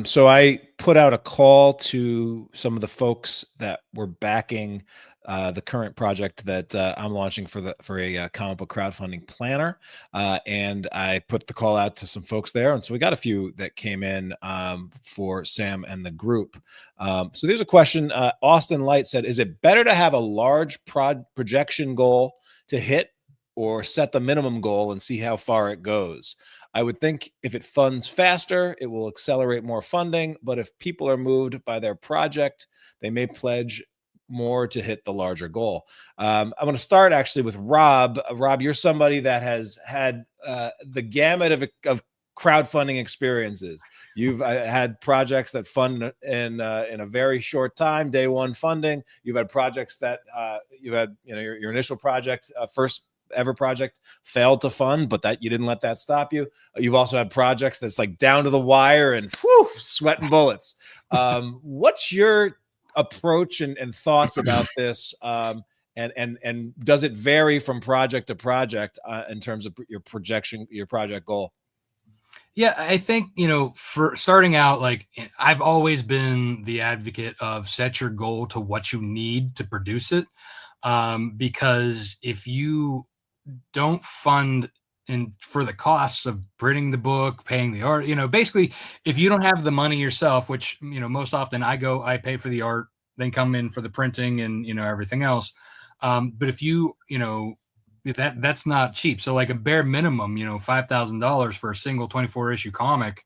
So I put out a call to some of the folks that were backing the current project that I'm launching for a comic book crowdfunding planner, and I put the call out to some folks there, and so we got a few that came in for Sam and the group. So there's a question. Austin Light said, "Is it better to have a large projection goal to hit, or set the minimum goal and see how far it goes? I would think if it funds faster, it will accelerate more funding, but if people are moved by their project, they may pledge more to hit the larger goal." I want to start actually with Rob. Rob, you're somebody that has had the gamut of crowdfunding experiences. You've had projects that fund in a very short time, day one funding. You've had projects that you've had, your initial project, first ever project failed to fund, but that you didn't let that stop you. You've also had projects that's like down to the wire and sweating bullets. What's your approach and thoughts about this? And does it vary from project to project in terms of your projection, your project goal? Yeah, I think, for starting out, like, I've always been the advocate of set your goal to what you need to produce it. Because if you don't fund for the costs of printing the book, paying the art, basically, if you don't have the money yourself, which, most often I pay for the art, then come in for the printing and, everything else. But if that's not cheap. So like a bare minimum, $5,000 for a single 24 issue comic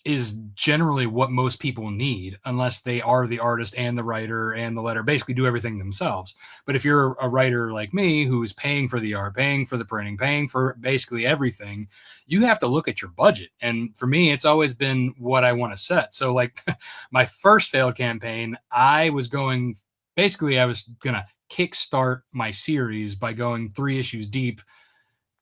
is generally what most people need, unless they are the artist and the writer and the letter, basically do everything themselves. But if you're a writer like me, who's paying for the art, paying for the printing, paying for basically everything, you have to look at your budget. And for me, it's always been what I want to set. So like my first failed campaign, I was going to kickstart my series by going 3 issues deep,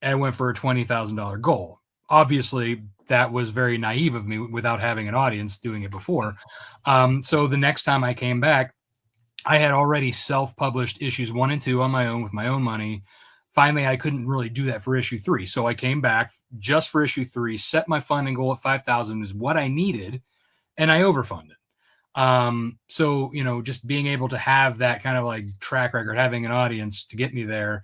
and I went for a $20,000 goal. Obviously, that was very naive of me without having an audience doing it before. So the next time I came back, I had already self-published issues 1 and 2 on my own with my own money. Finally, I couldn't really do that for issue 3. So I came back just for issue 3, set my funding goal at $5,000 is what I needed, and I overfunded. So, just being able to have that kind of like track record, having an audience to get me there,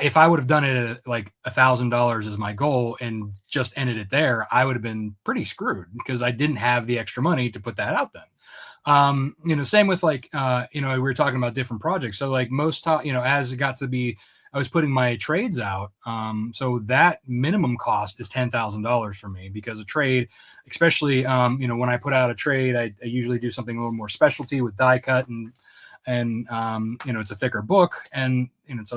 if I would have done it at like $1,000 as my goal and just ended it there, I would have been pretty screwed because I didn't have the extra money to put that out then. Same with like, we were talking about different projects. So like as it got to be, I was putting my trades out. So that minimum cost is $10,000 for me, because a trade, especially, when I put out a trade, I usually do something a little more specialty with die cut and it's a thicker book, and it's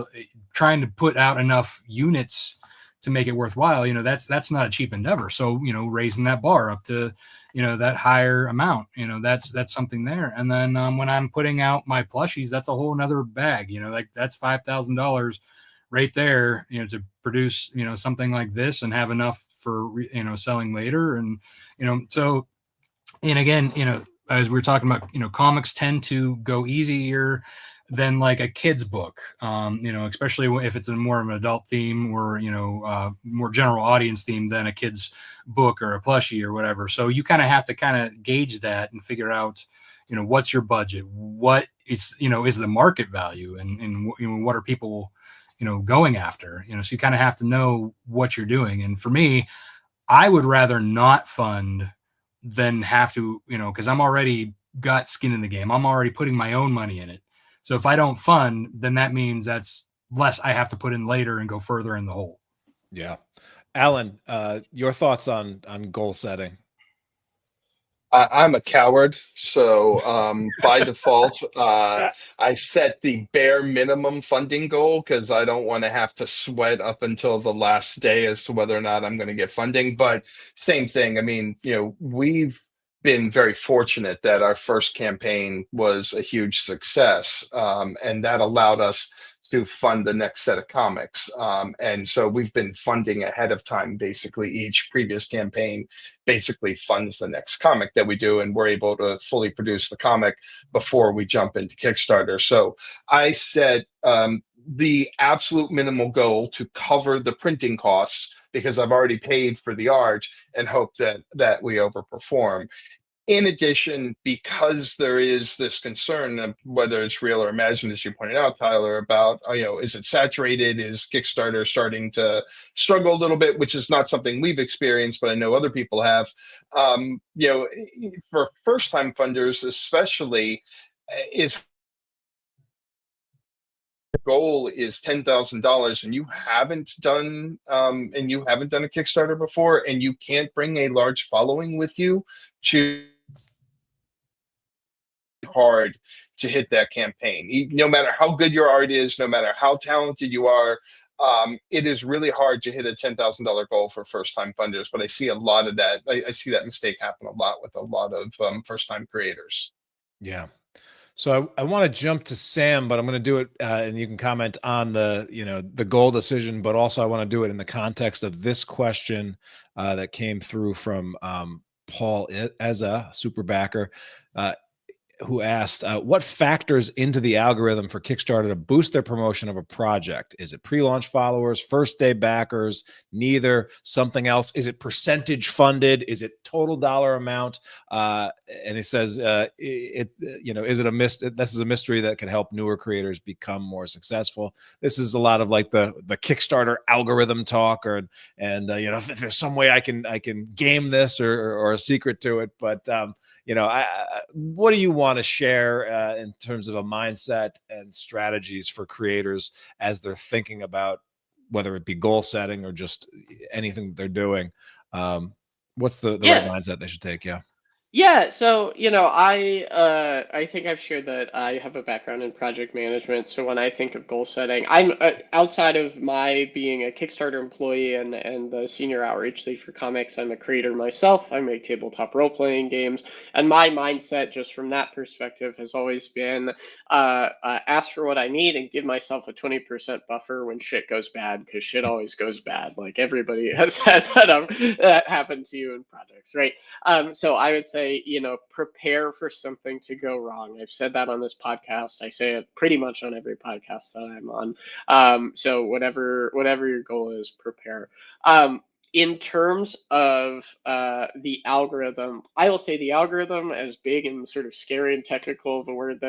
trying to put out enough units to make it worthwhile. That's not a cheap endeavor. So raising that bar up to that higher amount, that's something there. And then when I'm putting out my plushies, that's a whole nother bag. Like that's $5,000 right there, to produce something like this and have enough for selling later. And so, and again, as we were talking about, comics tend to go easier than like a kid's book, especially if it's a more of an adult theme or, more general audience theme than a kid's book or a plushie or whatever. So you kind of have to gauge that and figure out, what's your budget? What is the market value, and what are people, going after, so you kind of have to know what you're doing. And for me, I would rather not fund than have to, because I'm already got skin in the game. I'm already putting my own money in it. So if I don't fund, then that means that's less I have to put in later and go further in the hole. Yeah. Allan, your thoughts on goal setting? I'm a coward, so by default, I set the bare minimum funding goal because I don't want to have to sweat up until the last day as to whether or not I'm going to get funding. But same thing. I mean, we've been very fortunate that our first campaign was a huge success, and that allowed us to fund the next set of comics. And so we've been funding ahead of time. Basically, each previous campaign basically funds the next comic that we do, and we're able to fully produce the comic before we jump into Kickstarter. So I set the absolute minimal goal to cover the printing costs, because I've already paid for the art, and hope that we overperform. In addition, because there is this concern of whether it's real or imagined, as you pointed out, Tyler, about, is it saturated? Is Kickstarter starting to struggle a little bit, which is not something we've experienced, but I know other people have. For first-time funders especially, is goal is $10,000 and you haven't done a Kickstarter before, and you can't bring a large following with you, to hard to hit that campaign. No matter how good your art is, no matter how talented you are, it is really hard to hit a $10,000 goal for first-time funders. But I see a lot of that. I see that mistake happen a lot with a lot of first-time creators. Yeah. So I want to jump to Sam, but I'm going to do it, and you can comment on the goal decision, but also I want to do it in the context of this question that came through from Paul Eza, super backer, who asked, what factors into the algorithm for Kickstarter to boost their promotion of a project? Is it pre-launch followers, first-day backers, neither, something else? Is it percentage funded? Is it total dollar amount? And he says, is it this is a mystery that can help newer creators become more successful. This is a lot of like the Kickstarter algorithm talk, and if there's some way I can game this or a secret to it, but what do you want to share in terms of a mindset and strategies for creators as they're thinking about whether it be goal setting or just anything they're doing? What's the right mindset they should take? Yeah, so I think I've shared that I have a background in project management. So when I think of goal setting, I'm outside of my being a Kickstarter employee and the senior outreach lead for comics. I'm a creator myself. I make tabletop role playing games, and my mindset, just from that perspective, has always been ask for what I need and give myself a 20% buffer when shit goes bad, because shit always goes bad. Like everybody has had that happen to you in projects, right? So I would say, prepare for something to go wrong. I've said that on this podcast. I say it pretty much on every podcast that I'm on. So whatever your goal is, prepare. In terms of the algorithm, I will say the algorithm, as big and sort of scary and technical of a word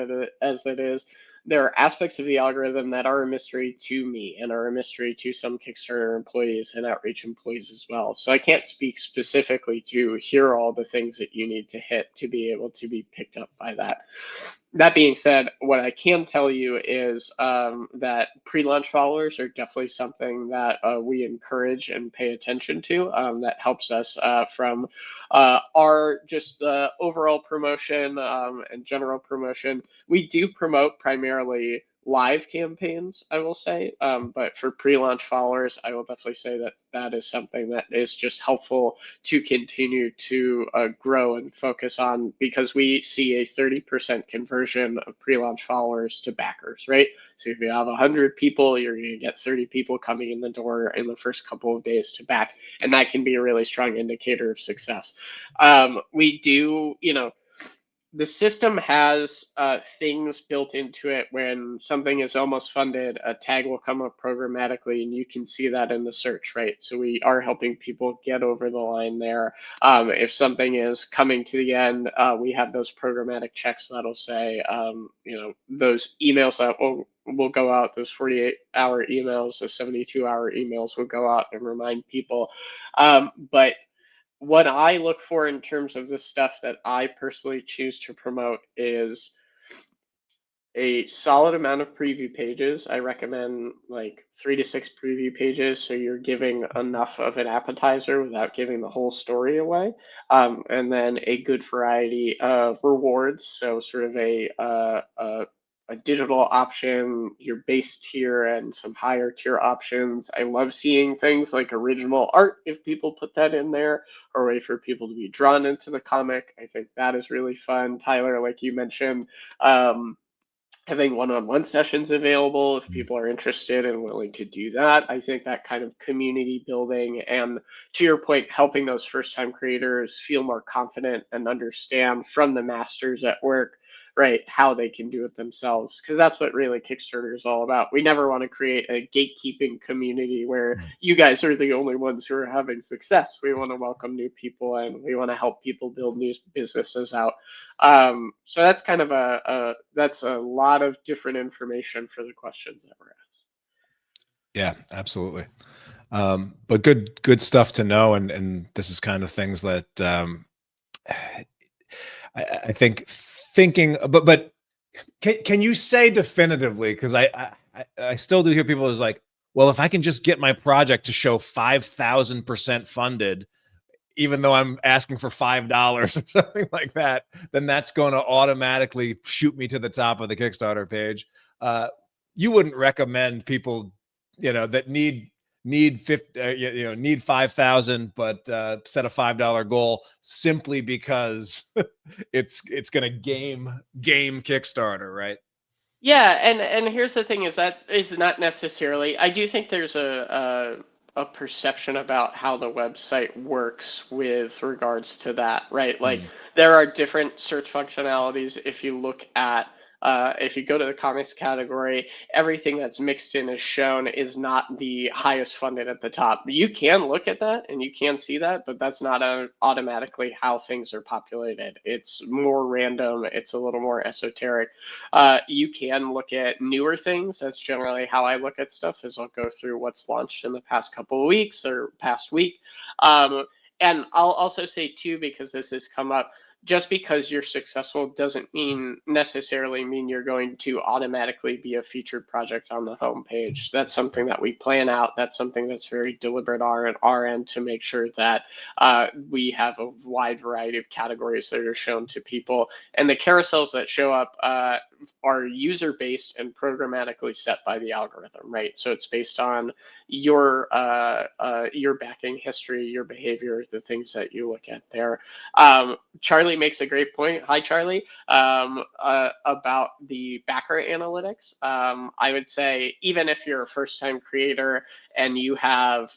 as it is, there are aspects of the algorithm that are a mystery to me and are a mystery to some Kickstarter employees and outreach employees as well. So I can't speak specifically to here are all the things that you need to hit to be able to be picked up by that. That being said, what I can tell you is that pre-launch followers are definitely something that we encourage and pay attention to. That helps us from our just overall promotion and general promotion. We do promote primarily live campaigns, I will say, but for pre-launch followers, I will definitely say that is something that is just helpful to continue to grow and focus on, because we see a 30% conversion of pre-launch followers to backers, right? So if you have 100 people, you're going to get 30 people coming in the door in the first couple of days to back, and that can be a really strong indicator of success. We do, the system has things built into it. When something is almost funded, a tag will come up programmatically, and you can see that in the search, right? So we are helping people get over the line there. If something is coming to the end, we have those programmatic checks that'll say, those emails that will go out, those 48-hour emails, those 72-hour emails will go out and remind people. But what I look for in terms of the stuff that I personally choose to promote is a solid amount of preview pages. I recommend like 3 to 6 preview pages, so you're giving enough of an appetizer without giving the whole story away. And then a good variety of rewards, so sort of a digital option, your base tier, and some higher tier options. I love seeing things like original art if people put that in there, or a way for people to be drawn into the comic. I think that is really fun. Tyler, like you mentioned, having one-on-one sessions available if people are interested and willing to do that. I think that kind of community building and, to your point, helping those first-time creators feel more confident and understand from the masters at work, right, how they can do it themselves, because that's what really Kickstarter is all about. We never want to create a gatekeeping community where you guys are the only ones who are having success. We want to welcome new people, and we want to help people build new businesses out. So that's kind of that's a lot of different information for the questions that were asked. Yeah, absolutely. But good stuff to know, and this is kind of things that I think thinking, but can you say definitively, because I still do hear people is like, well, if I can just get my project to show 5,000% funded, even though I'm asking for $5 or something like that, then that's going to automatically shoot me to the top of the Kickstarter page. You wouldn't recommend people, that need 5,000, but set a $5 goal simply because it's going to game Kickstarter, right? Yeah, and here's the thing: is that is not necessarily. I do think there's a a perception about how the website works with regards to that, right? Like there are different search functionalities. If you look at if you go to the comics category, everything that's mixed in is shown is not the highest funded at the top. You can look at that and you can see that, but that's not automatically how things are populated. It's more random. It's a little more esoteric. You can look at newer things. That's generally how I look at stuff, is I'll go through what's launched in the past couple of weeks or past week. And I'll also say too, because this has come up, just because you're successful doesn't necessarily mean you're going to automatically be a featured project on the homepage. That's something that we plan out. That's something that's very deliberate on our end to make sure that we have a wide variety of categories that are shown to people. And the carousels that show up are user-based and programmatically set by the algorithm, right? So it's based on your backing history, your behavior, the things that you look at there. Charlie makes a great point. Hi, Charlie. About the backer analytics. I would say even if you're a first-time creator and you have,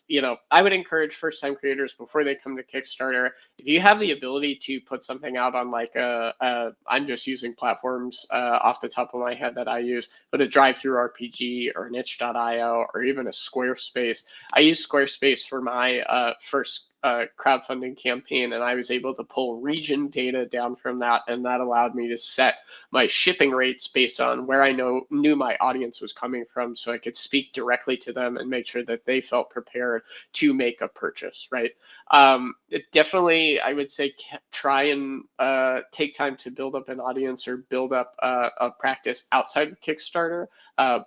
I would encourage first-time creators before they come to Kickstarter, if you have the ability to put something out on like I'm just using platforms off the top of my head that I use, but a drive-through RPG or an itch.io or even a Squarespace. I use Squarespace for my first crowdfunding campaign, and I was able to pull region data down from that, and that allowed me to set my shipping rates based on where I knew my audience was coming from, so I could speak directly to them and make sure that they felt prepared to make a purchase, right? Definitely, I would say try and take time to build up an audience or build up a practice outside of Kickstarter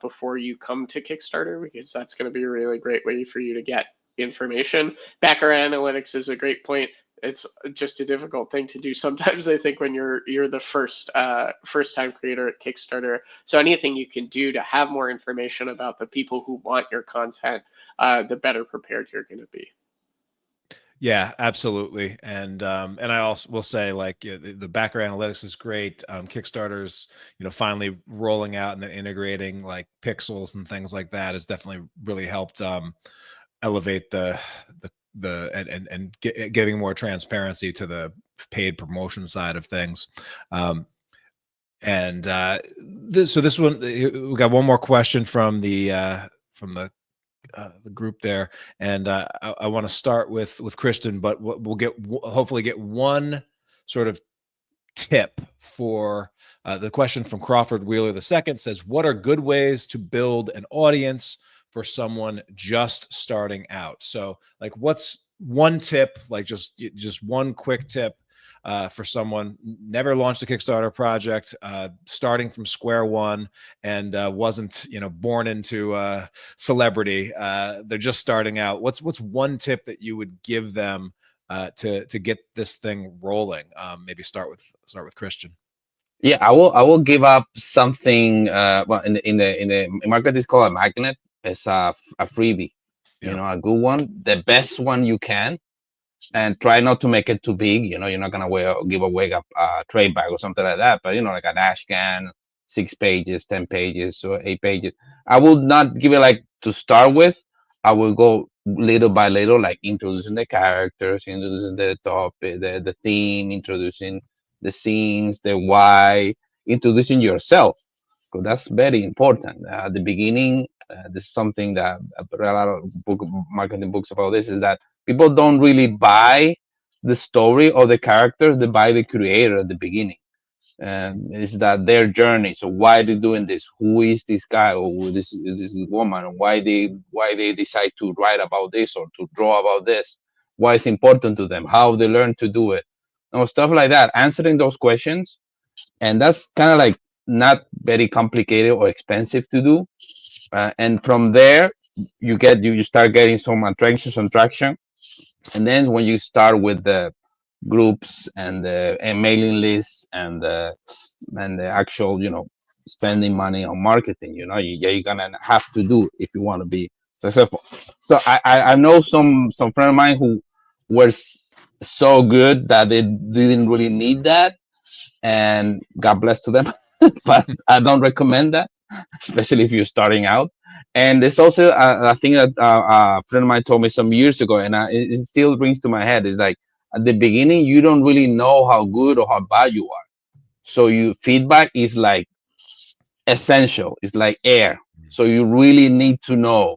before you come to Kickstarter, because that's going to be a really great way for you to get information. Backer analytics is a great point. It's just a difficult thing to do sometimes, I think, when you're the first time creator at Kickstarter. So anything you can do to have more information about the people who want your content, the better prepared you're going to be. Yeah, absolutely. And I also will say, like, the backer analytics is great. Kickstarter's, finally rolling out and integrating like pixels and things like that has definitely really helped elevate giving more transparency to the paid promotion side of things. This one, we got one more question from the group there, and I want to start with Christian, but we'll hopefully get one sort of tip for the question from Crawford Wheeler II says, what are good ways to build an audience for someone just starting out? So like, what's one tip, like just one quick tip for someone never launched a Kickstarter project, starting from square one, and wasn't born into celebrity. They're just starting out. What's one tip that you would give them to get this thing rolling? Maybe start with Christian. Yeah, I will give up something. Well, in the market, it's called a magnet. It's a freebie, a good one, the best one you can, and try not to make it too big. You're not gonna give away a trade bag or something like that, but like a dash can, 6 pages, 10 pages, or 8 pages. I would not give it like to start with. I will go little by little, like introducing the characters, introducing the topic, the theme, introducing the scenes, the why, introducing yourself, because that's very important at the beginning. This is something that I read a lot of marketing books about. This is that people don't really buy the story or the characters; they buy the creator at the beginning. Is that their journey? So why they doing this? Who is this guy or who this woman? Why they decide to write about this or to draw about this? Why it's important to them? How they learn to do it? Stuff like that. Answering those questions, and that's kind of like not very complicated or expensive to do. And from there, you start getting some traction, and then when you start with the groups and the mailing lists and the actual spending money on marketing, you're gonna have to do if you want to be successful. So I know some friend of mine who were so good that they didn't really need that, and God bless to them. But I don't recommend that, especially if you're starting out. And there's also a thing that a friend of mine told me some years ago, and it still rings to my head. Is like at the beginning, you don't really know how good or how bad you are. So you feedback is like essential. It's like air. So you really need to know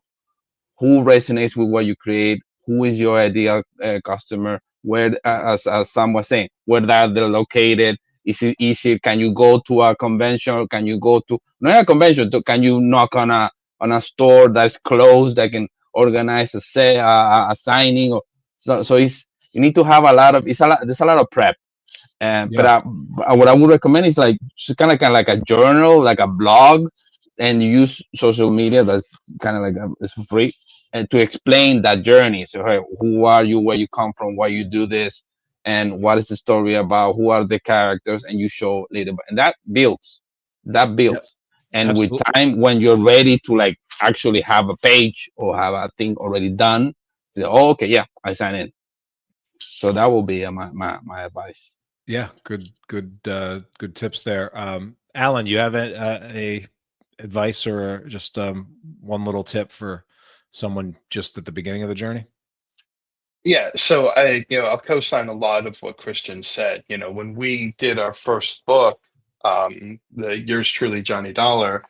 who resonates with what you create, who is your ideal customer, where, as Sam was saying, where that they're located. Is it easy? Can you go to a convention? Can you go to not a convention? Can you knock on a store that's closed that can organize a signing? Or so it's you need to have a lot of there's a lot of prep. But what I would recommend is like kind of like a journal, like a blog, and use social media. That's kind of like it's free, and to explain that journey. So, hey, who are you? Where you come from? Why you do this? And what is the story about? Who are the characters? And you show later, and that builds. That builds. And with Absolutely. time, when you're ready to like actually have a page or have a thing already done, say, oh, okay, yeah, I sign in. So that will be my advice. Yeah, good tips there. Allan, you have a advice or just one little tip for someone just at the beginning of the journey? Yeah, so I'll co-sign a lot of what Christian said. When we did our first book, the Yours Truly, Johnny Dollar,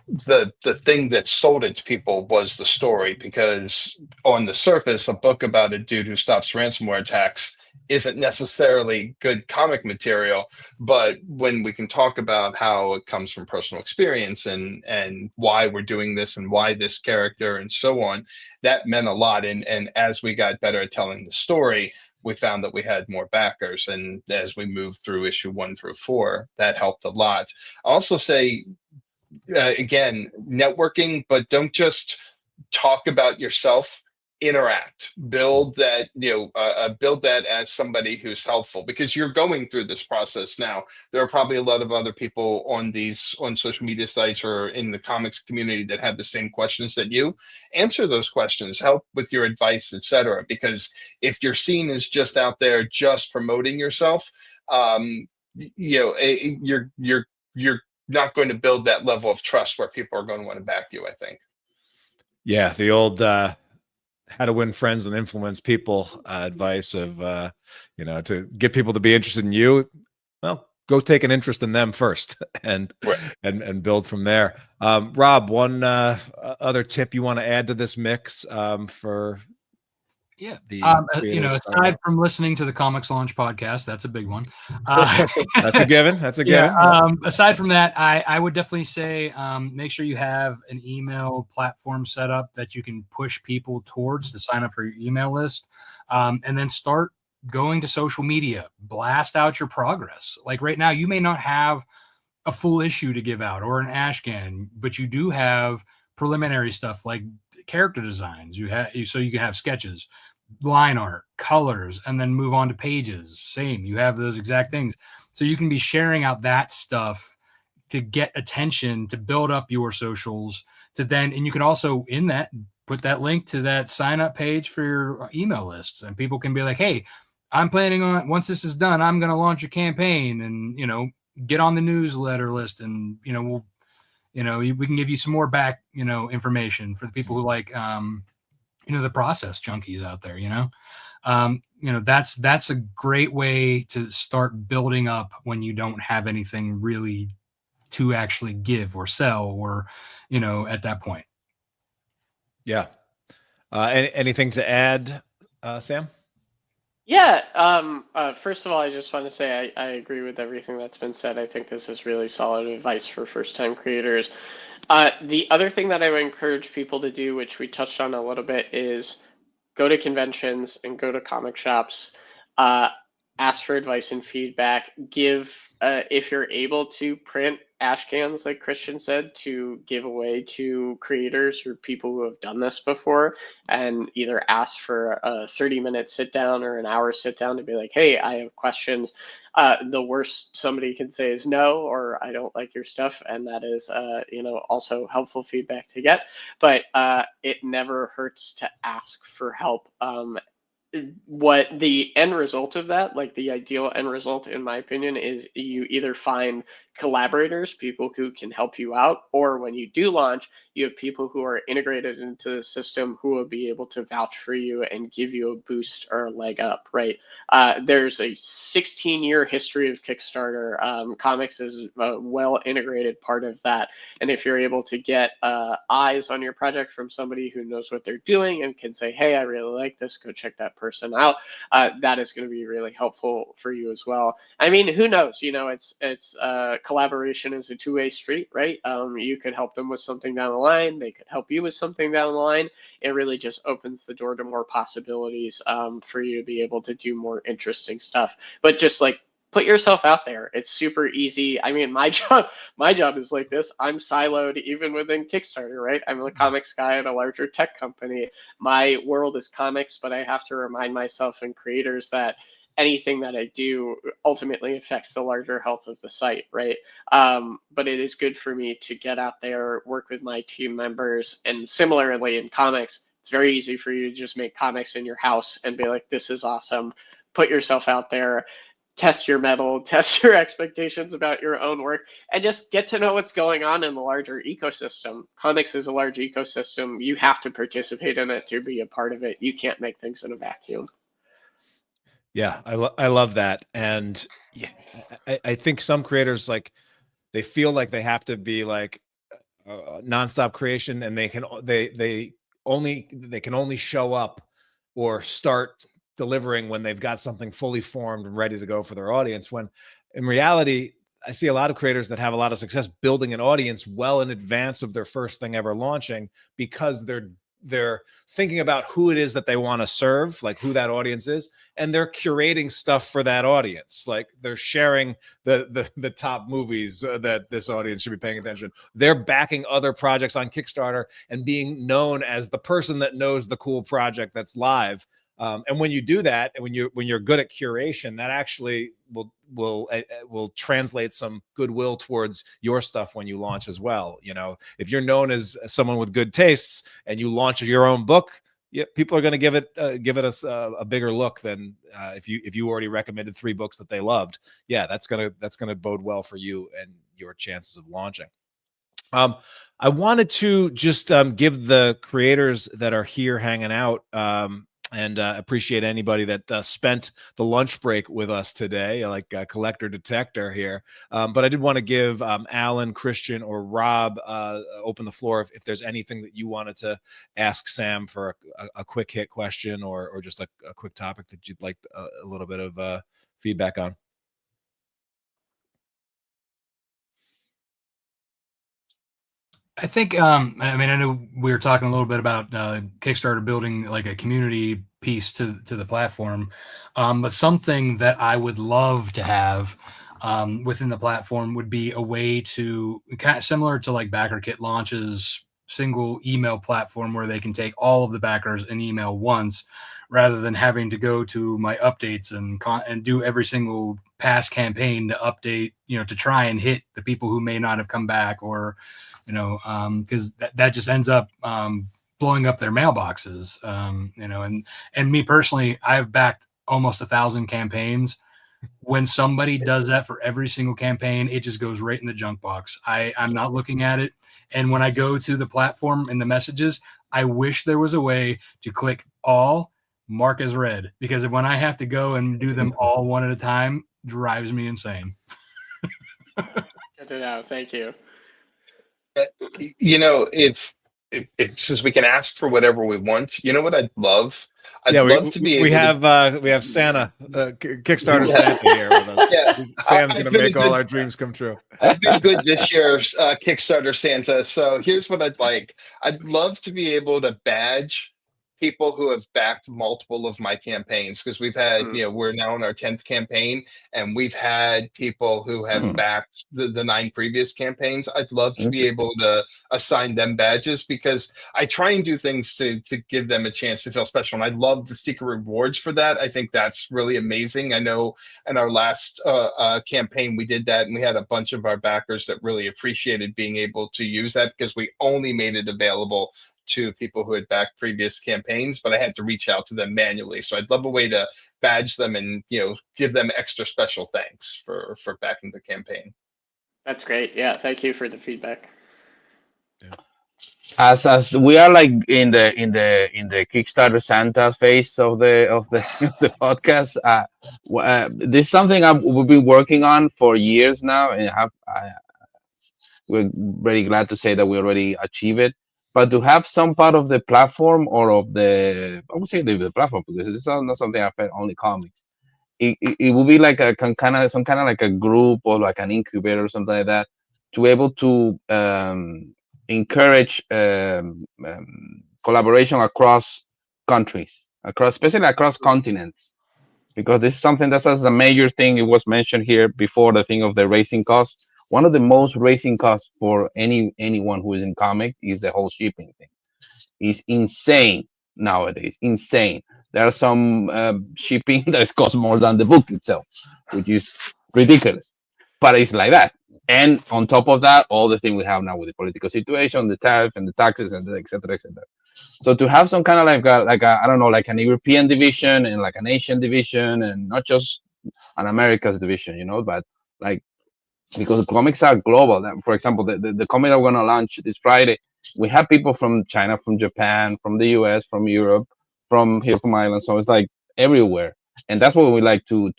the thing that sold it to people was the story, because on the surface, a book about a dude who stops ransomware attacks isn't necessarily good comic material, but when we can talk about how it comes from personal experience and why we're doing this and why this character and so on, that meant a lot. And as we got better at telling the story, we found that we had more backers, and as we moved through issue 1 through 4, that helped a lot. I'll also say, again, networking, but don't just talk about yourself. Interact, build that, build that as somebody who's helpful, because you're going through this process now. There are probably a lot of other people on social media sites or in the comics community that have the same questions that you. Answer those questions, help with your advice, etc. Because if you're seen as just out there just promoting yourself, you're not going to build that level of trust where people are going to want to back you, I think. Yeah, the old how to win friends and influence people advice of to get people to be interested in you. Well, go take an interest in them first and build from there. Rob, one other tip you want to add to this mix for aside from listening to the ComixLaunch podcast, that's a big one. That's a given. That's a given. Yeah, aside from that, I would definitely say make sure you have an email platform set up that you can push people towards to sign up for your email list, and then start going to social media. Blast out your progress. Like right now, you may not have a full issue to give out or an ashcan, but you do have preliminary stuff like character designs. So you can have sketches, line art, colors, and then move on to pages. Same, you have those exact things. So you can be sharing out that stuff to get attention, to build up your socials, and you can also in that put that link to that sign up page for your email lists, and people can be like, hey, I'm planning on, once this is done, I'm going to launch a campaign, and get on the newsletter list, and we can give you some more back information for the people who like the process junkies out there. That's a great way to start building up when you don't have anything really to actually give or sell, or at that point. Yeah. Anything to add, Sam? Yeah. First of all, I just want to say I agree with everything that's been said. I think this is really solid advice for first-time creators. The other thing that I would encourage people to do, which we touched on a little bit, is go to conventions and go to comic shops, ask for advice and feedback, if you're able to print ashcans, like Christian said, to give away to creators or people who have done this before, and either ask for a 30-minute sit down or an hour sit down to be like, hey, I have questions. The worst somebody can say is no, or I don't like your stuff, and that is also helpful feedback to get, but it never hurts to ask for help. What the end result of that, like the ideal end result, in my opinion, is you either find collaborators, people who can help you out, or when you do launch, you have people who are integrated into the system who will be able to vouch for you and give you a boost or a leg up, right? There's a 16-year history of Kickstarter. Comics is a well integrated part of that. And if you're able to get eyes on your project from somebody who knows what they're doing and can say, hey, I really like this, go check that person out, that is going to be really helpful for you as well. I mean, who knows? You know, it's collaboration is a two-way street, right? You could help them with something down the line. They could help you with something down the line. It really just opens the door to more possibilities for you to be able to do more interesting stuff. But just like put yourself out there. It's super easy. I mean, my job is like this. I'm siloed even within Kickstarter, right? I'm a comics guy at a larger tech company. My world is comics, but I have to remind myself and creators that anything that I do ultimately affects the larger health of the site, right? But it is good for me to get out there, work with my team members, and similarly in comics, it's very easy for you to just make comics in your house and be like, this is awesome. Put yourself out there, test your mettle, test your expectations about your own work, and just get to know what's going on in the larger ecosystem. Comics is a large ecosystem. You have to participate in it to be a part of it. You can't make things in a vacuum. Yeah, I love that. And yeah, I think some creators, like, they feel like they have to be like nonstop creation, and they can only show up or start delivering when they've got something fully formed and ready to go for their audience. When in reality, I see a lot of creators that have a lot of success building an audience well in advance of their first thing ever launching, because they're thinking about who it is that they want to serve, like who that audience is, and they're curating stuff for that audience. Like they're sharing the top movies that this audience should be paying attention. They're backing other projects on Kickstarter and being known as the person that knows the cool project that's live. And when you do that, and when you're good at curation, that actually will translate some goodwill towards your stuff when you launch as well. You know, if you're known as someone with good tastes and you launch your own book, yeah, people are going to give it a bigger look than if you already recommended 3 books that they loved. Yeah, that's gonna bode well for you and your chances of launching. I wanted to just give the creators that are here hanging out and appreciate anybody that spent the lunch break with us today, like Collector Detector here. But I did want to give Allan, Christian, or Rob open the floor if there's anything that you wanted to ask Sam for a quick hit question or just a quick topic that you'd like a little bit of feedback on. I think, I mean, I know we were talking a little bit about Kickstarter building like a community piece to the platform, but something that I would love to have within the platform would be a way to kind of similar to like BackerKit launches single email platform where they can take all of the backers and email once, rather than having to go to my updates and do every single past campaign to update, to try and hit the people who may not have come back, or because that just ends up blowing up their mailboxes, and me personally, I've backed almost 1,000 campaigns. When somebody does that for every single campaign, it just goes right in the junk box. I'm not looking at it. And when I go to the platform in the messages, I wish there was a way to click all, mark as read, because when I have to go and do them all one at a time, drives me insane. Good to know. Thank you. If since we can ask for whatever we want, you know what I'd love? I'd love to be able we have Santa, Kickstarter Santa here with us. Yeah, Sam's going to make all our dreams come true. I've been good this year's Kickstarter Santa. So here's what I'd like. I'd love to be able to badge people who have backed multiple of my campaigns, because we've had, we're now in our 10th campaign, and we've had people who have backed the 9 previous campaigns. I'd love to be able to assign them badges, because I try and do things to give them a chance to feel special. And I love the secret rewards for that. I think that's really amazing. I know in our last campaign, we did that, and we had a bunch of our backers that really appreciated being able to use that, because we only made it available to people who had backed previous campaigns, but I had to reach out to them manually. So I'd love a way to badge them and give them extra special thanks for backing the campaign. That's great. Yeah, thank you for the feedback. As we are like in the Kickstarter Santa phase of the the podcast, this is something we've been working on for years now, and we're very glad to say that we already achieved it. But to have some part of the platform or of the, I would say the platform, because this is not something I felt only comics. It would be like a kind of some kind of like a group or like an incubator or something like that, to be able to encourage collaboration across countries, especially across continents, because this is something that's a major thing. It was mentioned here before, the thing of the raising costs. One of the most raising costs for anyone who is in comic is the whole shipping thing. It's insane nowadays. Insane. There are some shipping that costs more than the book itself, which is ridiculous. But it's like that. And on top of that, all the thing we have now with the political situation, the tariff and the taxes and et cetera, et cetera. So to have some kind of like a I don't know, like an European division and like an Asian division, and not just an America's division, but like, because comics are global. For example, the comic that we're gonna launch this Friday, we have people from China, from Japan, from the US, from Europe, from here, from Ireland. So it's like everywhere, and that's what we like to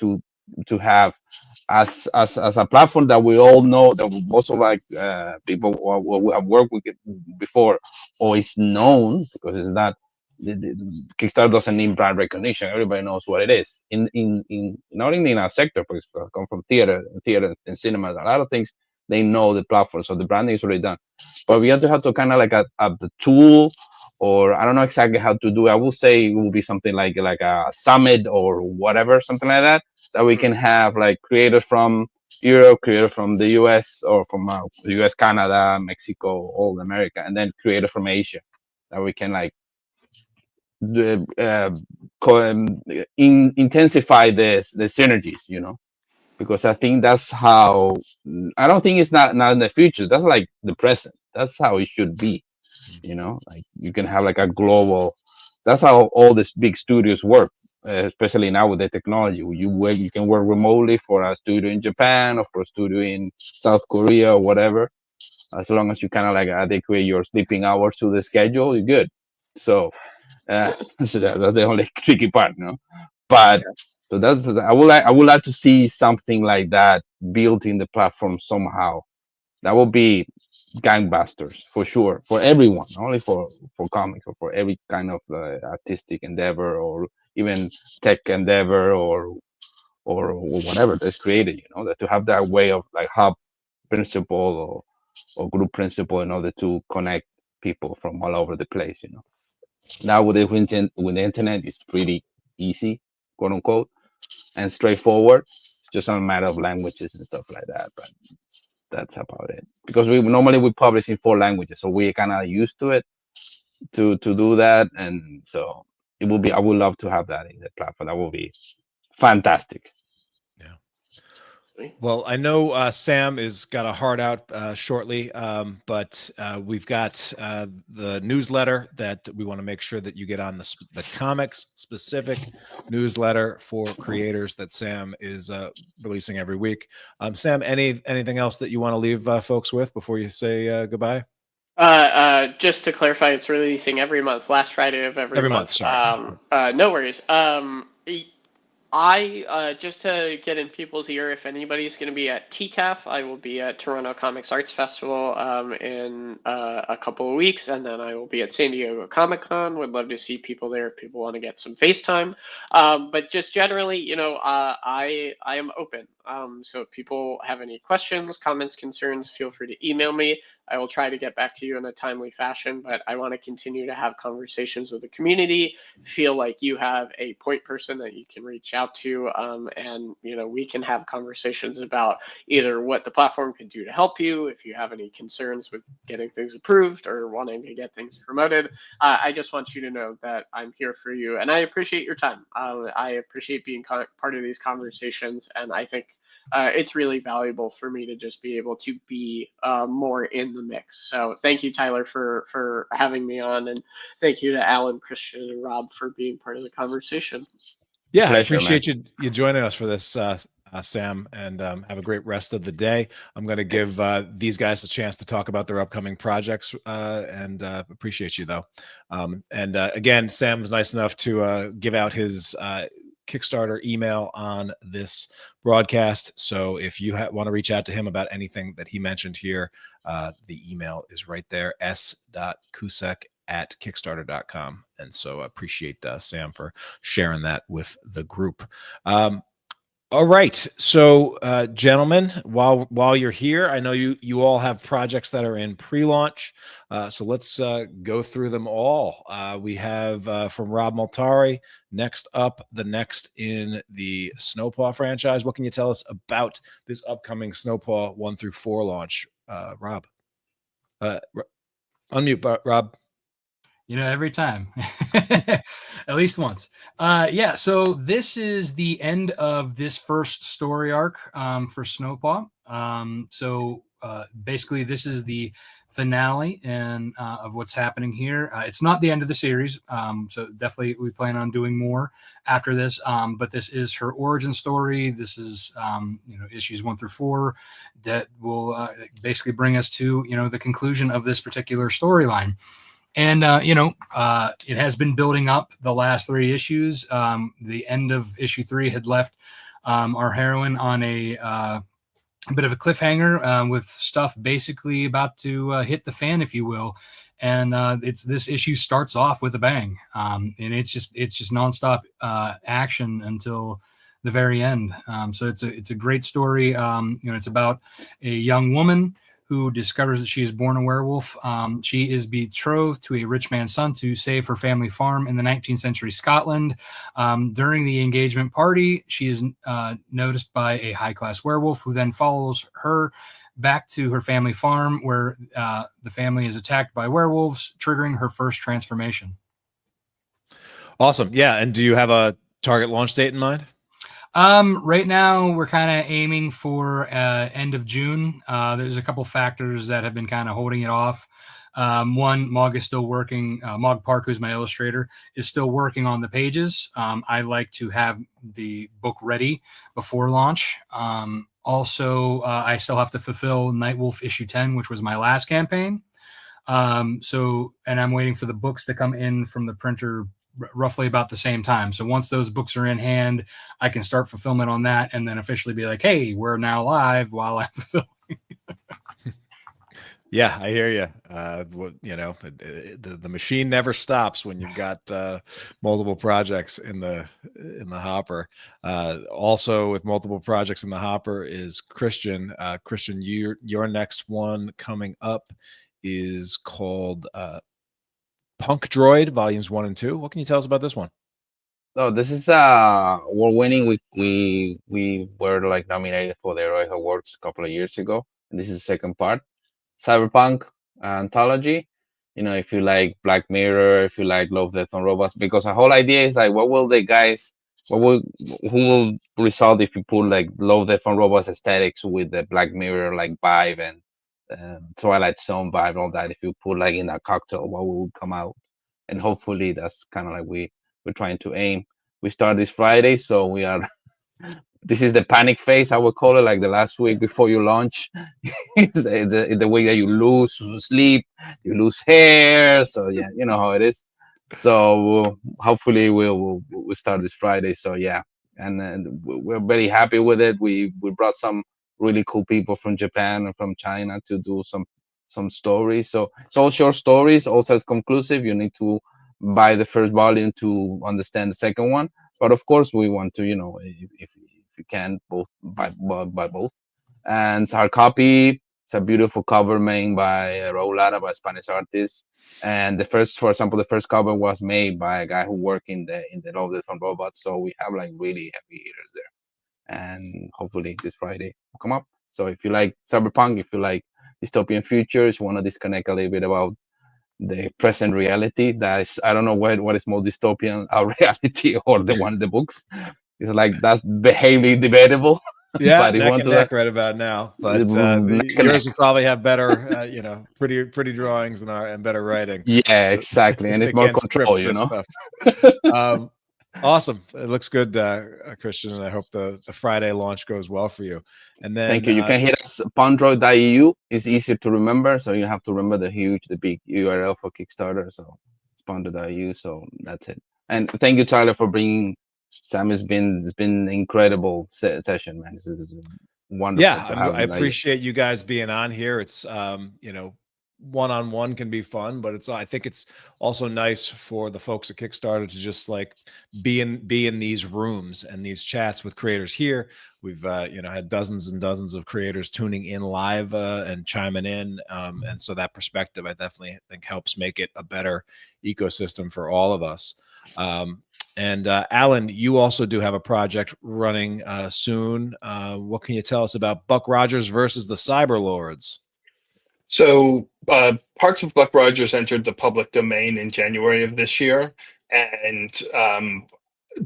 have as a platform that we all know, that most of like people who have worked with it before, or is known, because it's not. Kickstarter doesn't need brand recognition. Everybody knows what it is. Not only in our sector, because I come from theater and cinema, a lot of things they know the platform, so the branding is already done. But we have to kind of like the tool, or I don't know exactly how to do it. I will say it will be something like a summit or whatever, something like that we can have like creators from Europe, creators from the US, or from the US, Canada, Mexico, all America, and then creators from Asia, that we can like intensify the synergies, because I think that's how. I don't think it's not in the future. That's like the present. That's how it should be. Like you can have like a global. That's how all these big studios work, especially now with the technology. You can work remotely for a studio in Japan or for a studio in South Korea or whatever. As long as you kind of like adequate your sleeping hours to the schedule, you're good. So, so that's the only tricky part, But so I would like to see something like that built in the platform somehow. That would be gangbusters for sure, for everyone, not only for comics, or for every kind of artistic endeavor, or even tech endeavor, or whatever that's created. That to have that way of like hub principle or group principle in order to connect people from all over the place. Now with the internet, it's pretty easy, quote unquote, and straightforward. It's just a matter of languages and stuff like that. But that's about it. Because we normally publish in 4 languages, so we're kind of used to it to do that, and so it will be. I would love to have that in the platform. That will be fantastic. Well, I know Sam is got a heart out shortly, but we've got the newsletter that we want to make sure that you get on the comics specific newsletter for creators that Sam is releasing every week. Sam, anything else that you want to leave folks with before you say goodbye? Just to clarify, it's releasing every month, last Friday of every month. Sorry. No worries. I just to get in people's ear, if anybody's going to be at TCAF, I will be at Toronto Comics Arts Festival in a couple of weeks, and then I will be at San Diego Comic Con. Would love to see people there if people want to get some FaceTime. But just generally, I am open. So if people have any questions, comments, concerns, feel free to email me. I will try to get back to you in a timely fashion, but I want to continue to have conversations with the community, feel like you have a point person that you can reach out to, and we can have conversations about either what the platform can do to help you, if you have any concerns with getting things approved or wanting to get things promoted. I just want you to know that I'm here for you, and I appreciate your time. I appreciate being part of these conversations, and I think it's really valuable for me to just be able to be more in the mix. So thank you, Tyler, for having me on, and thank you to Allan, Christian, and Rob for being part of the conversation. Yeah, pleasure, I appreciate you joining us for this. Sam, and have a great rest of the day. I'm going to give these guys a chance to talk about their upcoming projects, and appreciate you, though. And again, Sam was nice enough to give out his Kickstarter email on this broadcast. So if you want to reach out to him about anything that he mentioned here, the email is right there, s.kusek@kickstarter.com. And so I appreciate Sam for sharing that with the group. All right. So, gentlemen, while you're here, I know you all have projects that are in pre-launch. So let's go through them all. We have from Rob Multari, next up, the next in the Snowpaw franchise. What can you tell us about this upcoming Snowpaw 1 through 4 launch, Rob? Unmute, Rob. Every time, at least once. Yeah, so this is the end of this first story arc for Snowpaw. So basically, this is the finale and of what's happening here. It's not the end of the series, so definitely we plan on doing more after this. But this is her origin story. This is issues 1 through 4 that will basically bring us to the conclusion of this particular storyline. And, it has been building up the last 3 issues. The end of issue 3 had left our heroine on a bit of a cliffhanger with stuff basically about to hit the fan, if you will. And this issue starts off with a bang. And it's just nonstop action until the very end. So it's a great story. It's about a young woman who discovers that she is born a werewolf. She is betrothed to a rich man's son to save her family farm in the 19th century Scotland. During the engagement party, she is noticed by a high-class werewolf who then follows her back to her family farm, where the family is attacked by werewolves, triggering her first transformation. Awesome. Yeah. And do you have a target launch date in mind? Right now we're kind of aiming for end of June. There's a couple factors that have been kind of holding it off. One, Mog is still working. Mog Park, who's my illustrator, is still working on the pages. I like to have the book ready before launch. Also, I still have to fulfill Nightwolf issue 10, which was my last campaign. And I'm waiting for the books to come in from the printer roughly about the same time. So once those books are in hand, I can start fulfillment on that and then officially be like, hey, we're now live while I'm fulfilling. Yeah, I hear you. The machine never stops when you've got multiple projects in the hopper. Also, with multiple projects in the hopper is Christian. Christian, your next one coming up is called Punk Droid Volumes 1 and 2. What can you tell us about this one? So this is award-winning. We were like nominated for the Heroic Awards a couple of years ago, and this is the second part. Cyberpunk anthology. If you like Black Mirror, if you like Love, Death, and Robots, because the whole idea is like, who will result if you put like Love, Death, and Robots aesthetics with the Black Mirror like vibe and Twilight Zone vibe, all that. If you put like in that cocktail, what will come out? And hopefully that's kind of like we're trying to aim. We start this Friday, so we are. This is the panic phase, I would call it, like the last week before you launch. It's the week that you lose sleep, you lose hair. So yeah, you know how it is. So hopefully we'll start this Friday. So yeah, and we're very happy with it. We brought some really cool people from Japan and from China to do some stories. So it's all short stories, all self-conclusive. You need to buy the first volume to understand the second one. But of course, we want to, if you can, both buy both. And it's hard copy. It's a beautiful cover made by Raul Lara, by a Spanish artist. And for example, the first cover was made by a guy who worked in the Love, Death, and Robots. So we have like really heavy hitters there. And hopefully this Friday will come up. So if you like cyberpunk, if you like dystopian futures, you want to disconnect a little bit about the present reality, that is, I don't know what is more dystopian, our reality or the one in the books. It's like that's heavily debatable. Yeah, but neck and neck right about now. But yours will probably have better, pretty drawings and better writing. Yeah, exactly, and it's more control, Stuff. Awesome. It looks good, Christian, and I hope the Friday launch goes well for you. And then Thank you. You can hit us pondroid.eu. It's easier to remember, so you have to remember the big URL for Kickstarter. So it's pondroid.eu. So that's it. And thank you, Tyler, for bringing Sam. It's been an incredible session, man. This is wonderful. Yeah, I appreciate you guys being on here. It's one-on-one can be fun, but I think it's also nice for the folks at Kickstarter to just like be in these rooms and these chats with creators here. We've had dozens and dozens of creators tuning in live and chiming in, and so that perspective I definitely think helps make it a better ecosystem for all of us. And Allan, you also do have a project running soon. What can you tell us about Buck Rogers versus the Cyberlords? So parts of Buck Rogers entered the public domain in January of this year, and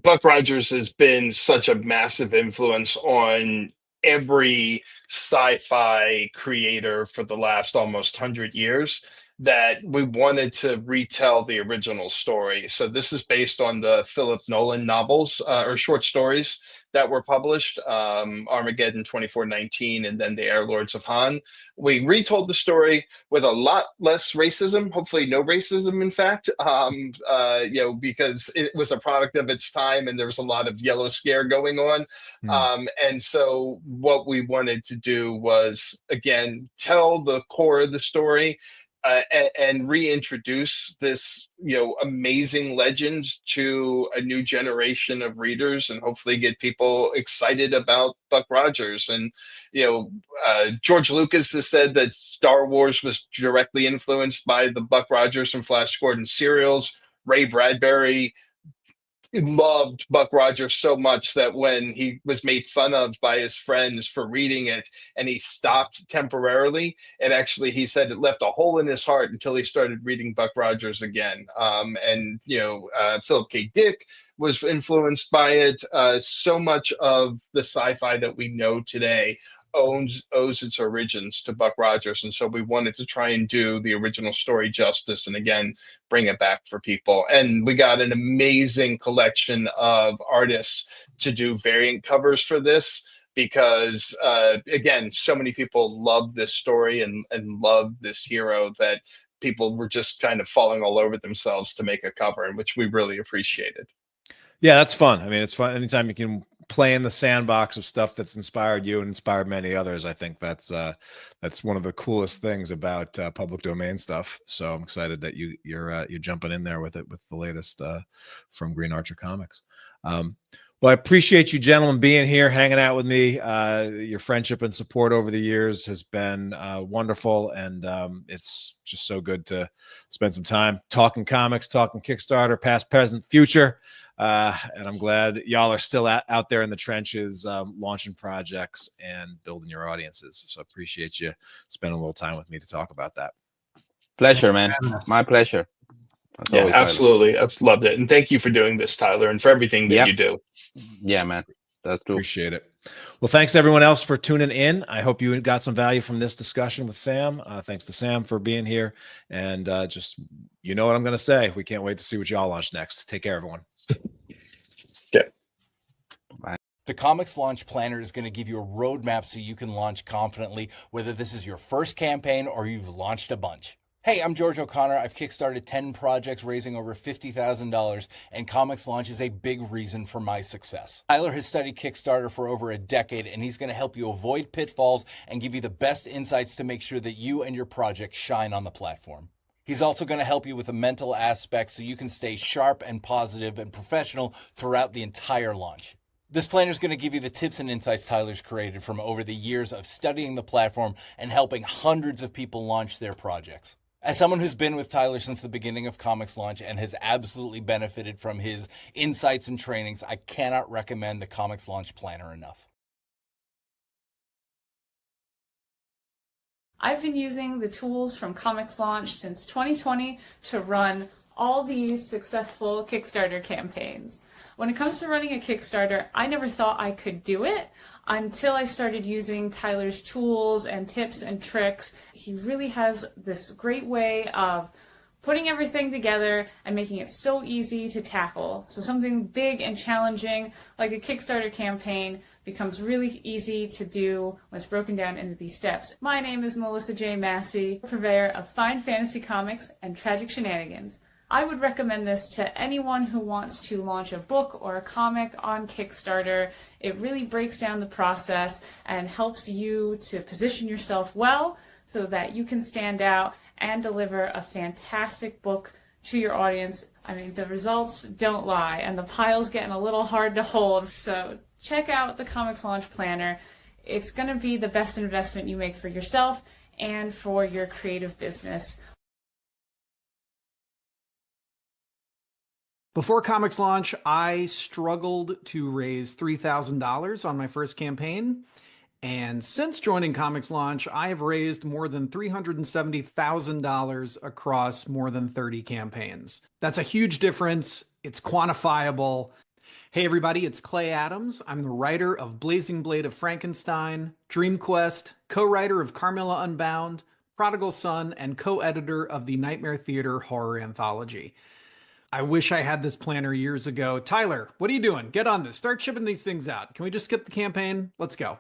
Buck Rogers has been such a massive influence on every sci-fi creator for the last almost 100 years that we wanted to retell the original story. So this is based on the Philip Nolan novels or short stories that were published, Armageddon 2419 and then The Air Lords of Han. We retold the story with a lot less racism, hopefully no racism, in fact, because it was a product of its time and there was a lot of yellow scare going on. And so what we wanted to do was, again, tell the core of the story, and reintroduce this, amazing legend to a new generation of readers, and hopefully get people excited about Buck Rogers. And George Lucas has said that Star Wars was directly influenced by the Buck Rogers and Flash Gordon serials. Ray Bradbury loved Buck Rogers so much that when he was made fun of by his friends for reading it and he stopped temporarily, and actually he said it left a hole in his heart until he started reading Buck Rogers again. Philip K. Dick was influenced by it. So much of the sci-fi that we know today owes its origins to Buck Rogers, and so we wanted to try and do the original story justice and again bring it back for people. And we got an amazing collection of artists to do variant covers for this because again, so many people love this story and love this hero that people were just kind of falling all over themselves to make a cover, and which we really appreciated. Yeah, that's fun. I mean, it's fun anytime you can play in the sandbox of stuff that's inspired you and inspired many others. I think that's one of the coolest things about public domain stuff. So I'm excited that you're jumping in there with it with the latest from Green Archer Comics. Well, I appreciate you gentlemen being here, hanging out with me. Your friendship and support over the years has been wonderful, and it's just so good to spend some time talking comics, talking Kickstarter, past, present, future. And I'm glad y'all are still out there in the trenches, launching projects and building your audiences. So I appreciate you spending a little time with me to talk about that. Pleasure, man. My pleasure. Yeah, absolutely. I've loved it. And thank you for doing this, Tyler, and for everything that you do. Yeah, man. That's true. Appreciate it. Well, thanks to everyone else for tuning in. I hope you got some value from this discussion with Sam. Thanks to Sam for being here. And just, you know what I'm going to say. We can't wait to see what y'all launch next. Take care, everyone. Yeah. Bye. The ComixLaunch Planner is going to give you a roadmap so you can launch confidently, whether this is your first campaign or you've launched a bunch. Hey, I'm George O'Connor. I've kickstarted 10 projects raising over $50,000, and ComixLaunch is a big reason for my success. Tyler has studied Kickstarter for over a decade, and he's going to help you avoid pitfalls and give you the best insights to make sure that you and your project shine on the platform. He's also going to help you with the mental aspect so you can stay sharp and positive and professional throughout the entire launch. This planner is going to give you the tips and insights Tyler's created from over the years of studying the platform and helping hundreds of people launch their projects. As someone who's been with Tyler since the beginning of ComixLaunch and has absolutely benefited from his insights and trainings, I cannot recommend the ComixLaunch Planner enough. I've been using the tools from ComixLaunch since 2020 to run all these successful Kickstarter campaigns. When it comes to running a Kickstarter, I never thought I could do it until I started using Tyler's tools and tips and tricks. He really has this great way of putting everything together and making it so easy to tackle. So something big and challenging like a Kickstarter campaign becomes really easy to do when it's broken down into these steps. My name is Melissa J. Massey, purveyor of fine fantasy comics and tragic shenanigans. I would recommend this to anyone who wants to launch a book or a comic on Kickstarter. It really breaks down the process and helps you to position yourself well so that you can stand out and deliver a fantastic book to your audience. I mean, the results don't lie, and the pile's getting a little hard to hold, so check out the ComixLaunch Planner. It's going to be the best investment you make for yourself and for your creative business. Before ComixLaunch, I struggled to raise $3,000 on my first campaign. And since joining ComixLaunch, I have raised more than $370,000 across more than 30 campaigns. That's a huge difference. It's quantifiable. Hey everybody, it's Clay Adams. I'm the writer of Blazing Blade of Frankenstein, Dream Quest, co-writer of Carmilla Unbound, Prodigal Son, and co-editor of the Nightmare Theater horror anthology. I wish I had this planner years ago. Tyler, what are you doing? Get on this. Start shipping these things out. Can we just skip the campaign? Let's go.